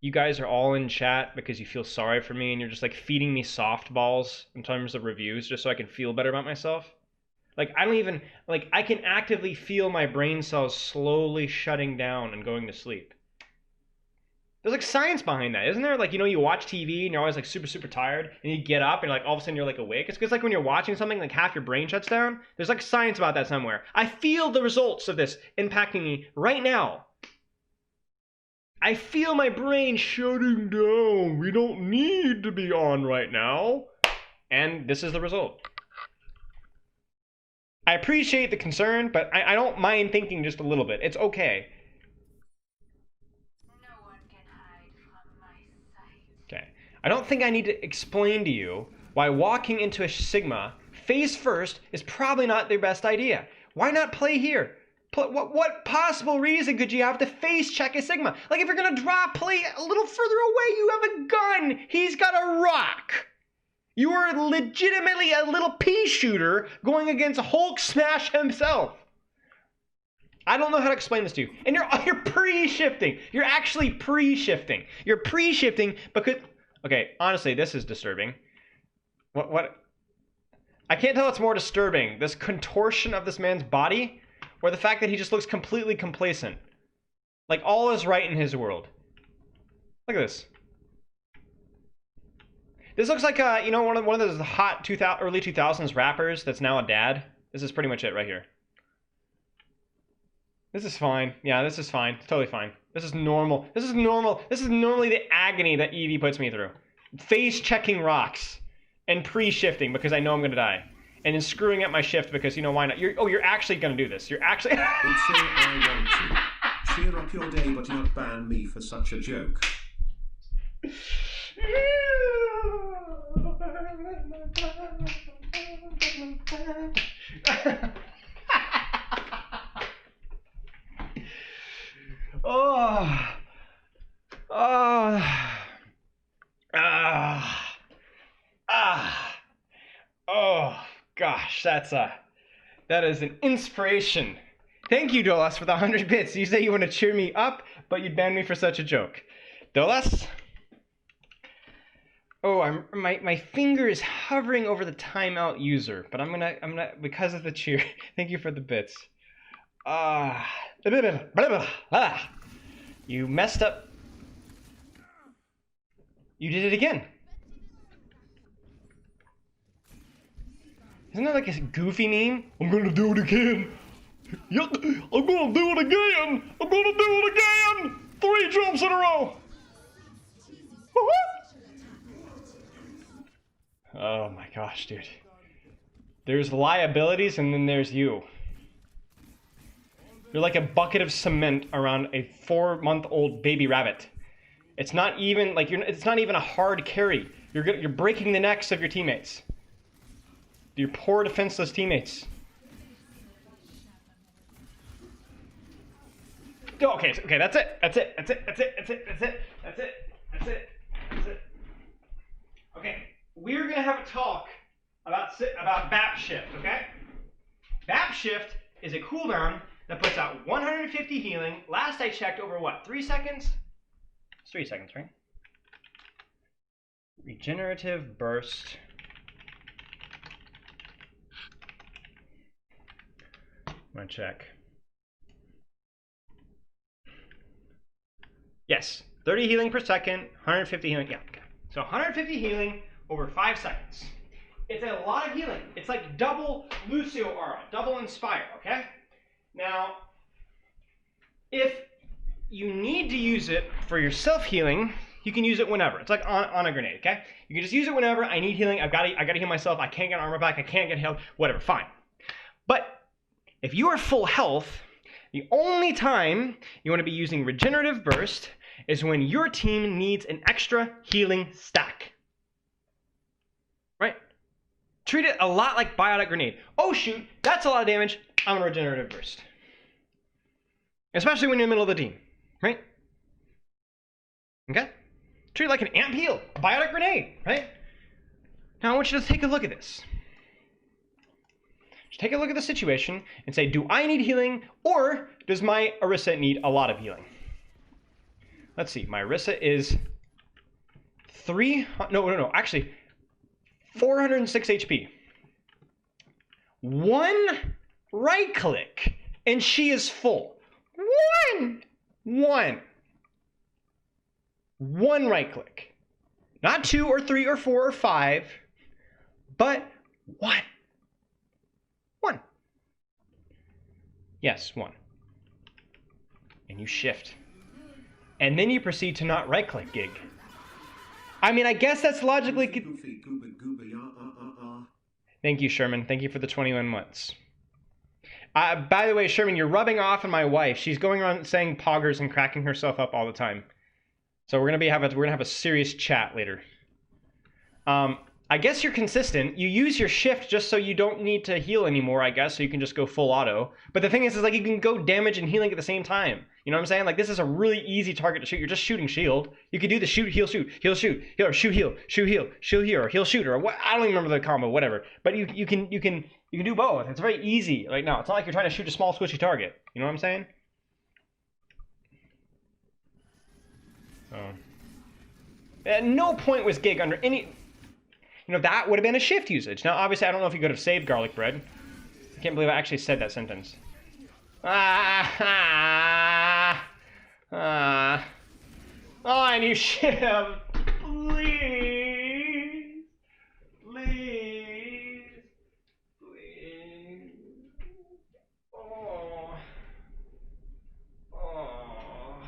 you guys are all in chat because you feel sorry for me and you're just like feeding me softballs in terms of reviews just so I can feel better about myself? Like I don't even I can actively feel my brain cells slowly shutting down and going to sleep. There's like science behind that, isn't there? Like, you watch TV and you're always like super tired and you get up and like all of a sudden you're like awake. It's because like when you're watching something, like half your brain shuts down. There's like science about that somewhere. I feel the results of this impacting me right now. I feel my brain shutting down. We don't need to be on right now. And this is the result. I appreciate the concern, but I don't mind thinking just a little bit. It's okay. Okay. I don't think I need to explain to you why walking into a Sigma face first is probably not their best idea. Why not play here? What possible reason could you have to face check a Sigma? Like if you're gonna drop, play a little further away. You have a gun. He's got a rock. You are legitimately a little pea shooter going against Hulk Smash himself. I don't know how to explain this to you. And you're pre-shifting. You're actually pre-shifting. You're pre-shifting because, okay, honestly, this is disturbing. What? I can't tell what's more disturbing, this contortion of this man's body or the fact that he just looks completely complacent. Like all is right in his world. Look at this. This looks like one of those hot early 2000s rappers that's now a dad. This is pretty much it right here. This is fine. Yeah, this is fine. It's totally fine. This is normal. This is normal. This is normally the agony that Eevee puts me through. Face checking rocks and pre-shifting because I know I'm gonna die. And then screwing up my shift because, you know, why not? You're actually gonna do this. You're actually It's say I want to. Cheer up your day but not ban me for such a joke. Oh gosh, that is an inspiration. Thank you, Dolas, for the 100 bits. You say you want to cheer me up, but you'd ban me for such a joke. Dolas? Oh, my finger is hovering over the timeout user, but I'm gonna because of the cheer. Thank you for the bits. You messed up. You did it again. Isn't that like a goofy meme? I'm gonna do it again. Yuck, I'm gonna do it again. I'm gonna do it again. 3 jumps in a row. Oh my gosh, dude. There's liabilities and then there's you. You're like a bucket of cement around a 4-month-old baby rabbit. It's not even like it's not even a hard carry. You're breaking the necks of your teammates. Your poor defenseless teammates. Okay, that's it. Okay, we're gonna have a talk about BAP shift, okay? BAP shift is a cooldown that puts out 150 healing. Last I checked, over what, 3 seconds? It's 3 seconds, right? Regenerative burst. I'm gonna check. Yes, 30 healing per second, 150 healing. Yeah, okay. So 150 healing over 5 seconds. It's a lot of healing. It's like double Lucio Aura, double Inspire, okay? Now, if you need to use it for your self-healing, you can use it whenever. It's like on a grenade, okay? You can just use it whenever. I need healing. I gotta heal myself. I can't get armor back. I can't get healed. Whatever, fine. But if you are full health, the only time you want to be using regenerative burst is when your team needs an extra healing stack. Right? Treat it a lot like biotic grenade. Oh shoot, that's a lot of damage. I'm gonna regenerative burst. Especially when you're in the middle of the team, right? Okay? Treat it like an amp heal, a biotic grenade, right? Now I want you to take a look at this. Just take a look at the situation and say, do I need healing or does my Orisa need a lot of healing? Let's see, my Orisa is 406 HP. 1 right click and she is full. One right click. Not 2 or 3 or 4 or 5, but 1. Yes, 1. And you shift. And then you proceed to not right-click gig. I mean, I guess that's logically... Thank you, Sherman. Thank you for the 21 months. By the way, Sherman, you're rubbing off on my wife. She's going around saying poggers and cracking herself up all the time. So we're gonna have a serious chat later. I guess you're consistent. You use your shift just so you don't need to heal anymore, I guess, so you can just go full auto. But the thing is like you can go damage and healing at the same time. You know what I'm saying? Like this is a really easy target to shoot. You're just shooting shield. You could do the shoot, heal, shoot, heal, shoot, heal, or shoot, heal, shoot, heal, shoot, heal, or heal, shoot, or what? I don't even remember the combo, whatever. But you can do both. It's very easy right now. It's not like you're trying to shoot a small squishy target. You know what I'm saying? Oh. At no point was Gig under any. You know, that would have been a shift usage. Now, obviously, I don't know if you could have saved garlic bread. I can't believe I actually said that sentence. Oh, and you should have. Please. Please. Please. Oh. Oh.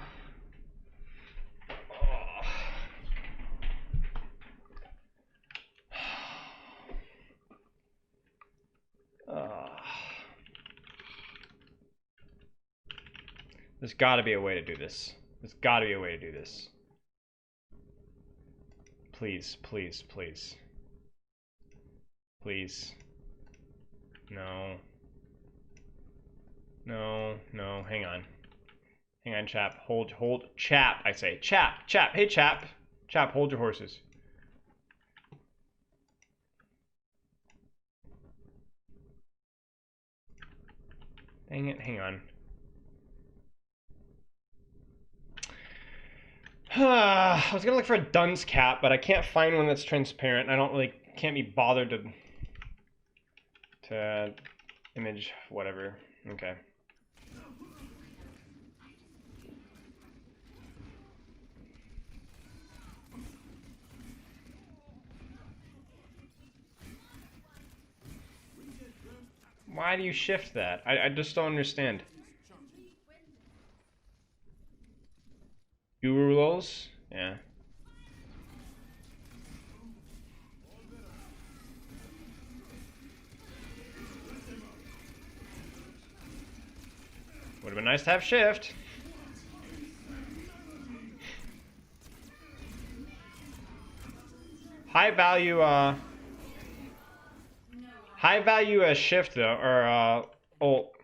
Oh. There's got to be a way to do this. There's got to be a way to do this. Please, please, please. Please. No. No, no, hang on. Hang on, chap. Hold, chap, I say. Chap. Hey, chap. Chap, hold your horses. Dang it, hang on. I was gonna look for a dunce cap, but I can't find one that's transparent. I don't really, can't be bothered to image whatever. Okay. Why do you shift that? I just don't understand. Guru rolls? Yeah. Would have been nice to have shift. High value shift though, or ult.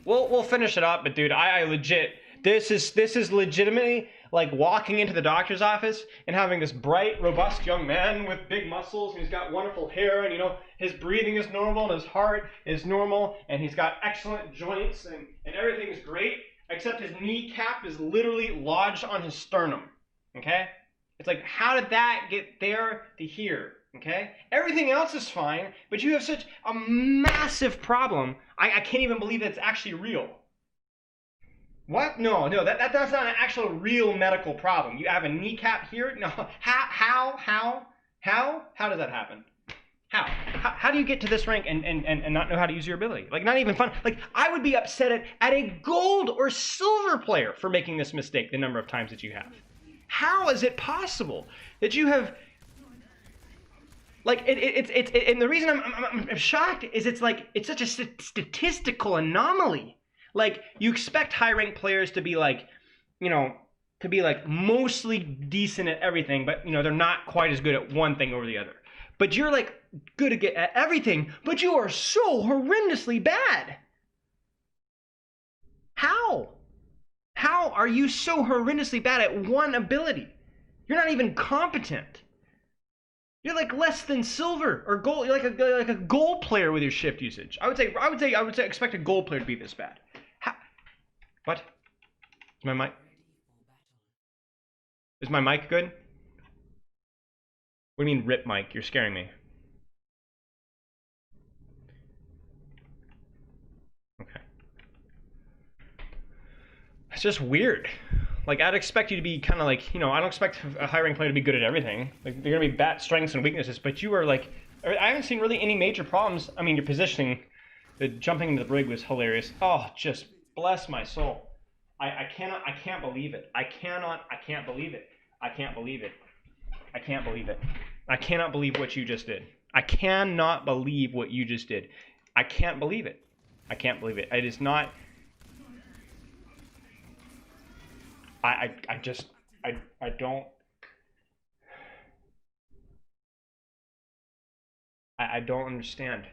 We'll finish it up, but dude, I legit. This is legitimately like walking into the doctor's office and having this bright, robust young man with big muscles, and he's got wonderful hair, and you know his breathing is normal, and his heart is normal, and he's got excellent joints, and everything is great, except his kneecap is literally lodged on his sternum. Okay, it's like how did that get there to here? Okay, everything else is fine, but you have such a massive problem. I can't even believe that's actually real. What? No, that's not an actual real medical problem. You have a kneecap here? No. How does that happen? How do you get to this rank and not know how to use your ability? Like, not even fun. Like, I would be upset at a gold or silver player for making this mistake the number of times that you have. How is it possible that you have... Like, and the reason I'm shocked is it's like, it's such a statistical anomaly. Like, you expect high-ranked players to be like, you know, to be like mostly decent at everything, but, you know, they're not quite as good at one thing over the other. But you're like good at everything, but you are so horrendously bad. How? How are you so horrendously bad at one ability? You're not even competent. You're like less than silver or gold. You're like a gold player with your shift usage. I would say expect a gold player to be this bad. What? Is my mic good? What do you mean rip mic? You're scaring me. Okay. It's just weird. Like, I'd expect you to be kind of like, you know, I don't expect a high-rank player to be good at everything. Like, they're going to be bat strengths and weaknesses, but you are like, I haven't seen really any major problems. I mean, your positioning, the jumping into the brig was hilarious. Oh, just bless my soul. I can't believe it. I can't believe it. I can't believe it. I can't believe it. I cannot believe what you just did. I cannot believe what you just did. I can't believe it. I can't believe it. It is not... I don't... I don't understand.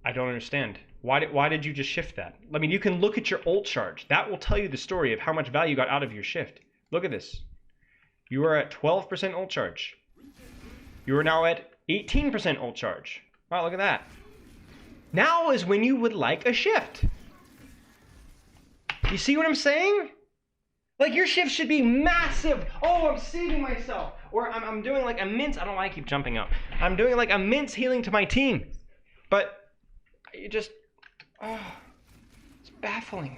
I don't understand. Why did you just shift that? I mean, you can look at your ult charge. That will tell you the story of how much value you got out of your shift. Look at this. You are at 12% ult charge. You are now at 18% ult charge. Wow, look at that. Now is when you would like a shift. You see what I'm saying? Like, your shift should be massive. Oh, I'm saving myself. Or I'm doing like immense, I don't know why I keep jumping up. I'm doing like immense healing to my team. But you just, oh, it's baffling.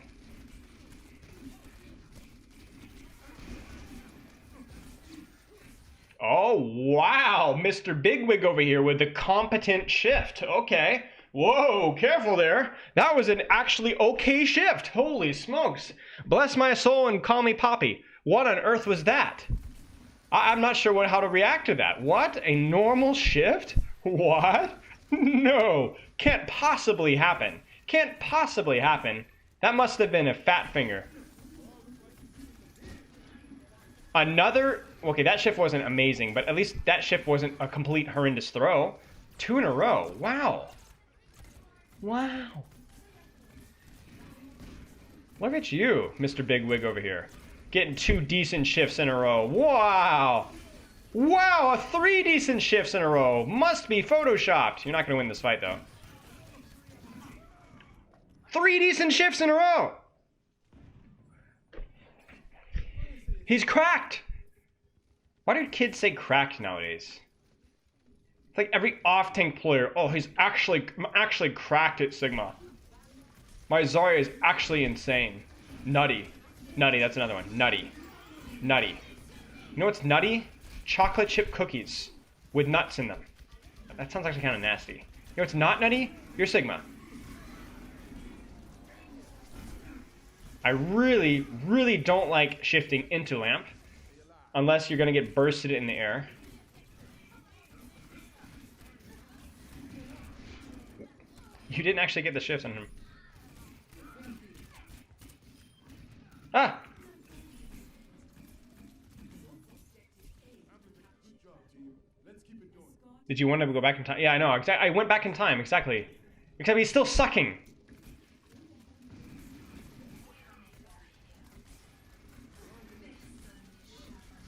Oh, wow, Mr. Bigwig over here with the competent shift. Okay. Whoa, careful there. That was an actually okay shift. Holy smokes. Bless my soul and call me Poppy. What on earth was that? I'm not sure how to react to that. What? A normal shift? What? No. Can't possibly happen. Can't possibly happen. That must have been a fat finger. Another... Okay, that shift wasn't amazing, but at least that shift wasn't a complete horrendous throw. 2 in a row. Wow. Wow. Look at you, Mr. Bigwig over here. Getting 2 decent shifts in a row. Wow. Wow, 3 decent shifts in a row. Must be photoshopped. You're not going to win this fight, though. 3 decent shifts in a row. He's cracked. Why do kids say cracked nowadays? It's like every off-tank player, oh, he's actually cracked at Sigma. My Zarya is actually insane. Nutty. Nutty, that's another one. Nutty. Nutty. You know what's nutty? Chocolate chip cookies with nuts in them. That sounds actually kind of nasty. You know what's not nutty? Your Sigma. I really, really don't like shifting into lamp. Unless you're going to get bursted in the air. You didn't actually get the shift on him. Ah! Did you want to go back in time? Yeah, I know. I went back in time, exactly. Except he's still sucking.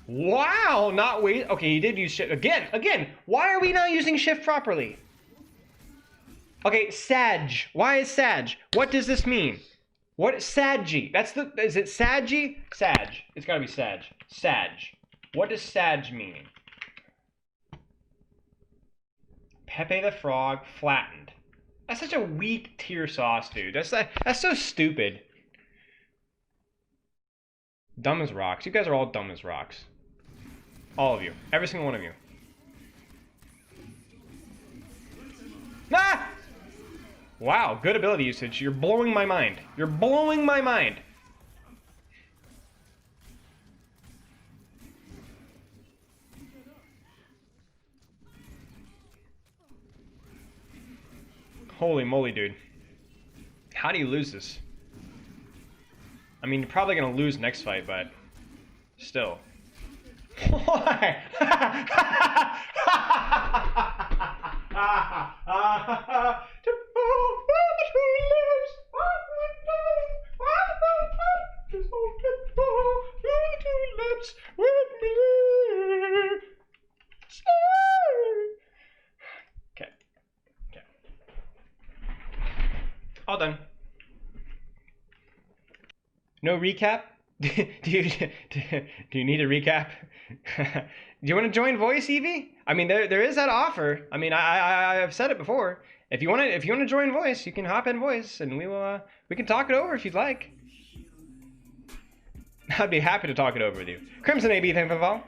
Wow, not wait. Okay, he did use shift. Again, why are we not using shift properly? Okay, Sag. Why is Sag? What does this mean? What Saggy? Is it Saggy? Sag. It's gotta be Sag. Sag. What does Sag mean? Pepe the Frog flattened. That's such a weak tier sauce, dude. That's so stupid. Dumb as rocks. You guys are all dumb as rocks. All of you. Every single one of you. Ah! Wow, good ability usage. You're blowing my mind. You're blowing my mind. Holy moly, dude. How do you lose this? I mean, you're probably going to lose next fight, but still. Why? Okay. Okay. All done. No recap? do you need a recap? Do you want to join voice, Evie? I mean, there is that offer. I mean, I've said it before. If you want to join voice, you can hop in voice, and we can talk it over if you'd like. I'd be happy to talk it over with you. Crimson AB, thank you for the follow.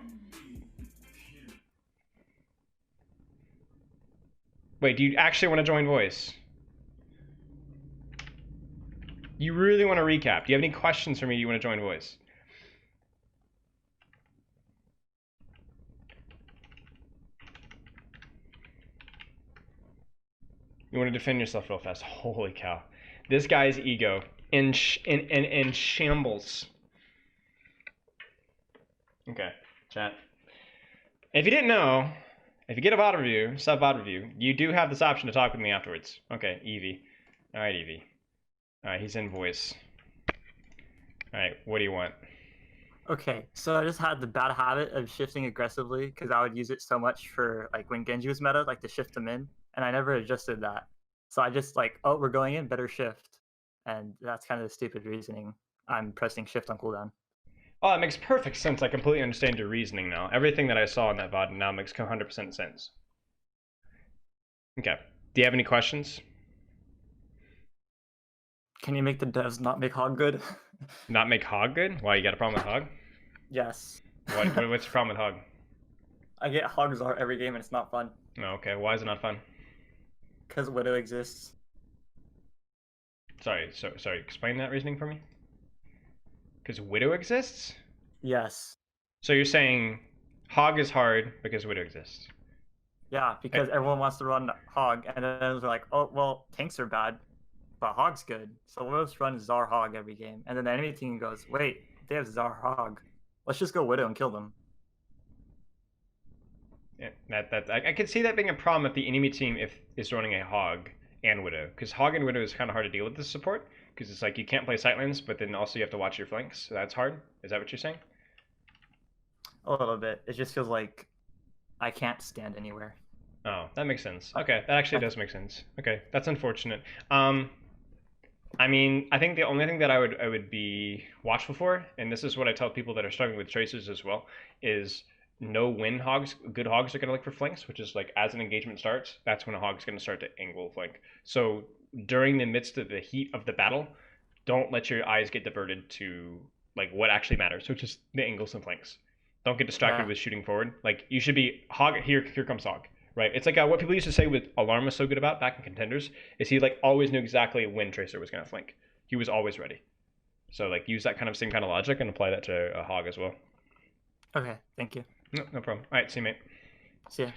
Wait, do you actually want to join voice? You really want to recap? Do you have any questions for me? You want to join voice? You want to defend yourself real fast? Holy cow! This guy's ego in shambles. Okay, chat. If you didn't know, If you get a bot review, sub bot review, you do have this option to talk with me afterwards. Okay, Evie. All right, Evie. All right, he's in voice. All right, what do you want? Okay, so I just had the bad habit of shifting aggressively because I would use it so much for like when Genji was meta, like to shift them in, and I never adjusted that. So I just like, oh, we're going in, better shift, and that's kind of the stupid reasoning. I'm pressing shift on cooldown. Oh, it makes perfect sense. I completely understand your reasoning now. Everything that I saw in that VOD now makes 100% sense. Okay. Do you have any questions? Can you make the devs not make hog good? Not make Hog good? Why, you got a problem with Hog? Yes. What's your problem with Hog? I get hogs every game and it's not fun No, okay. Why is it not fun? because Widow exists. Sorry. Explain that reasoning for me. Because Widow exists? Yes. So you're saying Hog is hard because Widow exists. Yeah, because everyone wants to run hog, and then they're like, oh, well, tanks are bad, but hog's good. So we'll just run Zar hog every game. And then the enemy team goes, wait, they have Zar hog. Let's just go Widow and kill them. Yeah, I could see that being a problem if the enemy team is running a Hog and Widow, because Hog and Widow is kind of hard to deal with this support, because it's like you can't play sightlines, but then also you have to watch your flanks, so that's hard. Is that what you're saying? A little bit. It just feels like I can't stand anywhere. Oh, that makes sense. Okay, that actually does make sense. Okay, that's unfortunate. I mean, I think the only thing that I would be watchful for, and this is what I tell people that are struggling with tracers as well, is know when hogs, good hogs are going to look for flanks, which is like as an engagement starts, that's when a hog's going to start to angle flank. So during the midst of the heat of the battle, don't let your eyes get diverted to like what actually matters, which is the angles and flanks. Don't get distracted Yeah. with shooting forward. Like you should be hog here. Here comes hog. Right. It's like what people used to say with Alarm was so good about back in contenders is he like always knew exactly when Tracer was going to flank. He was always ready. So like use that kind of same kind of logic and apply that to a hog as well. Okay, thank you. No problem. All right, see you, mate. See ya.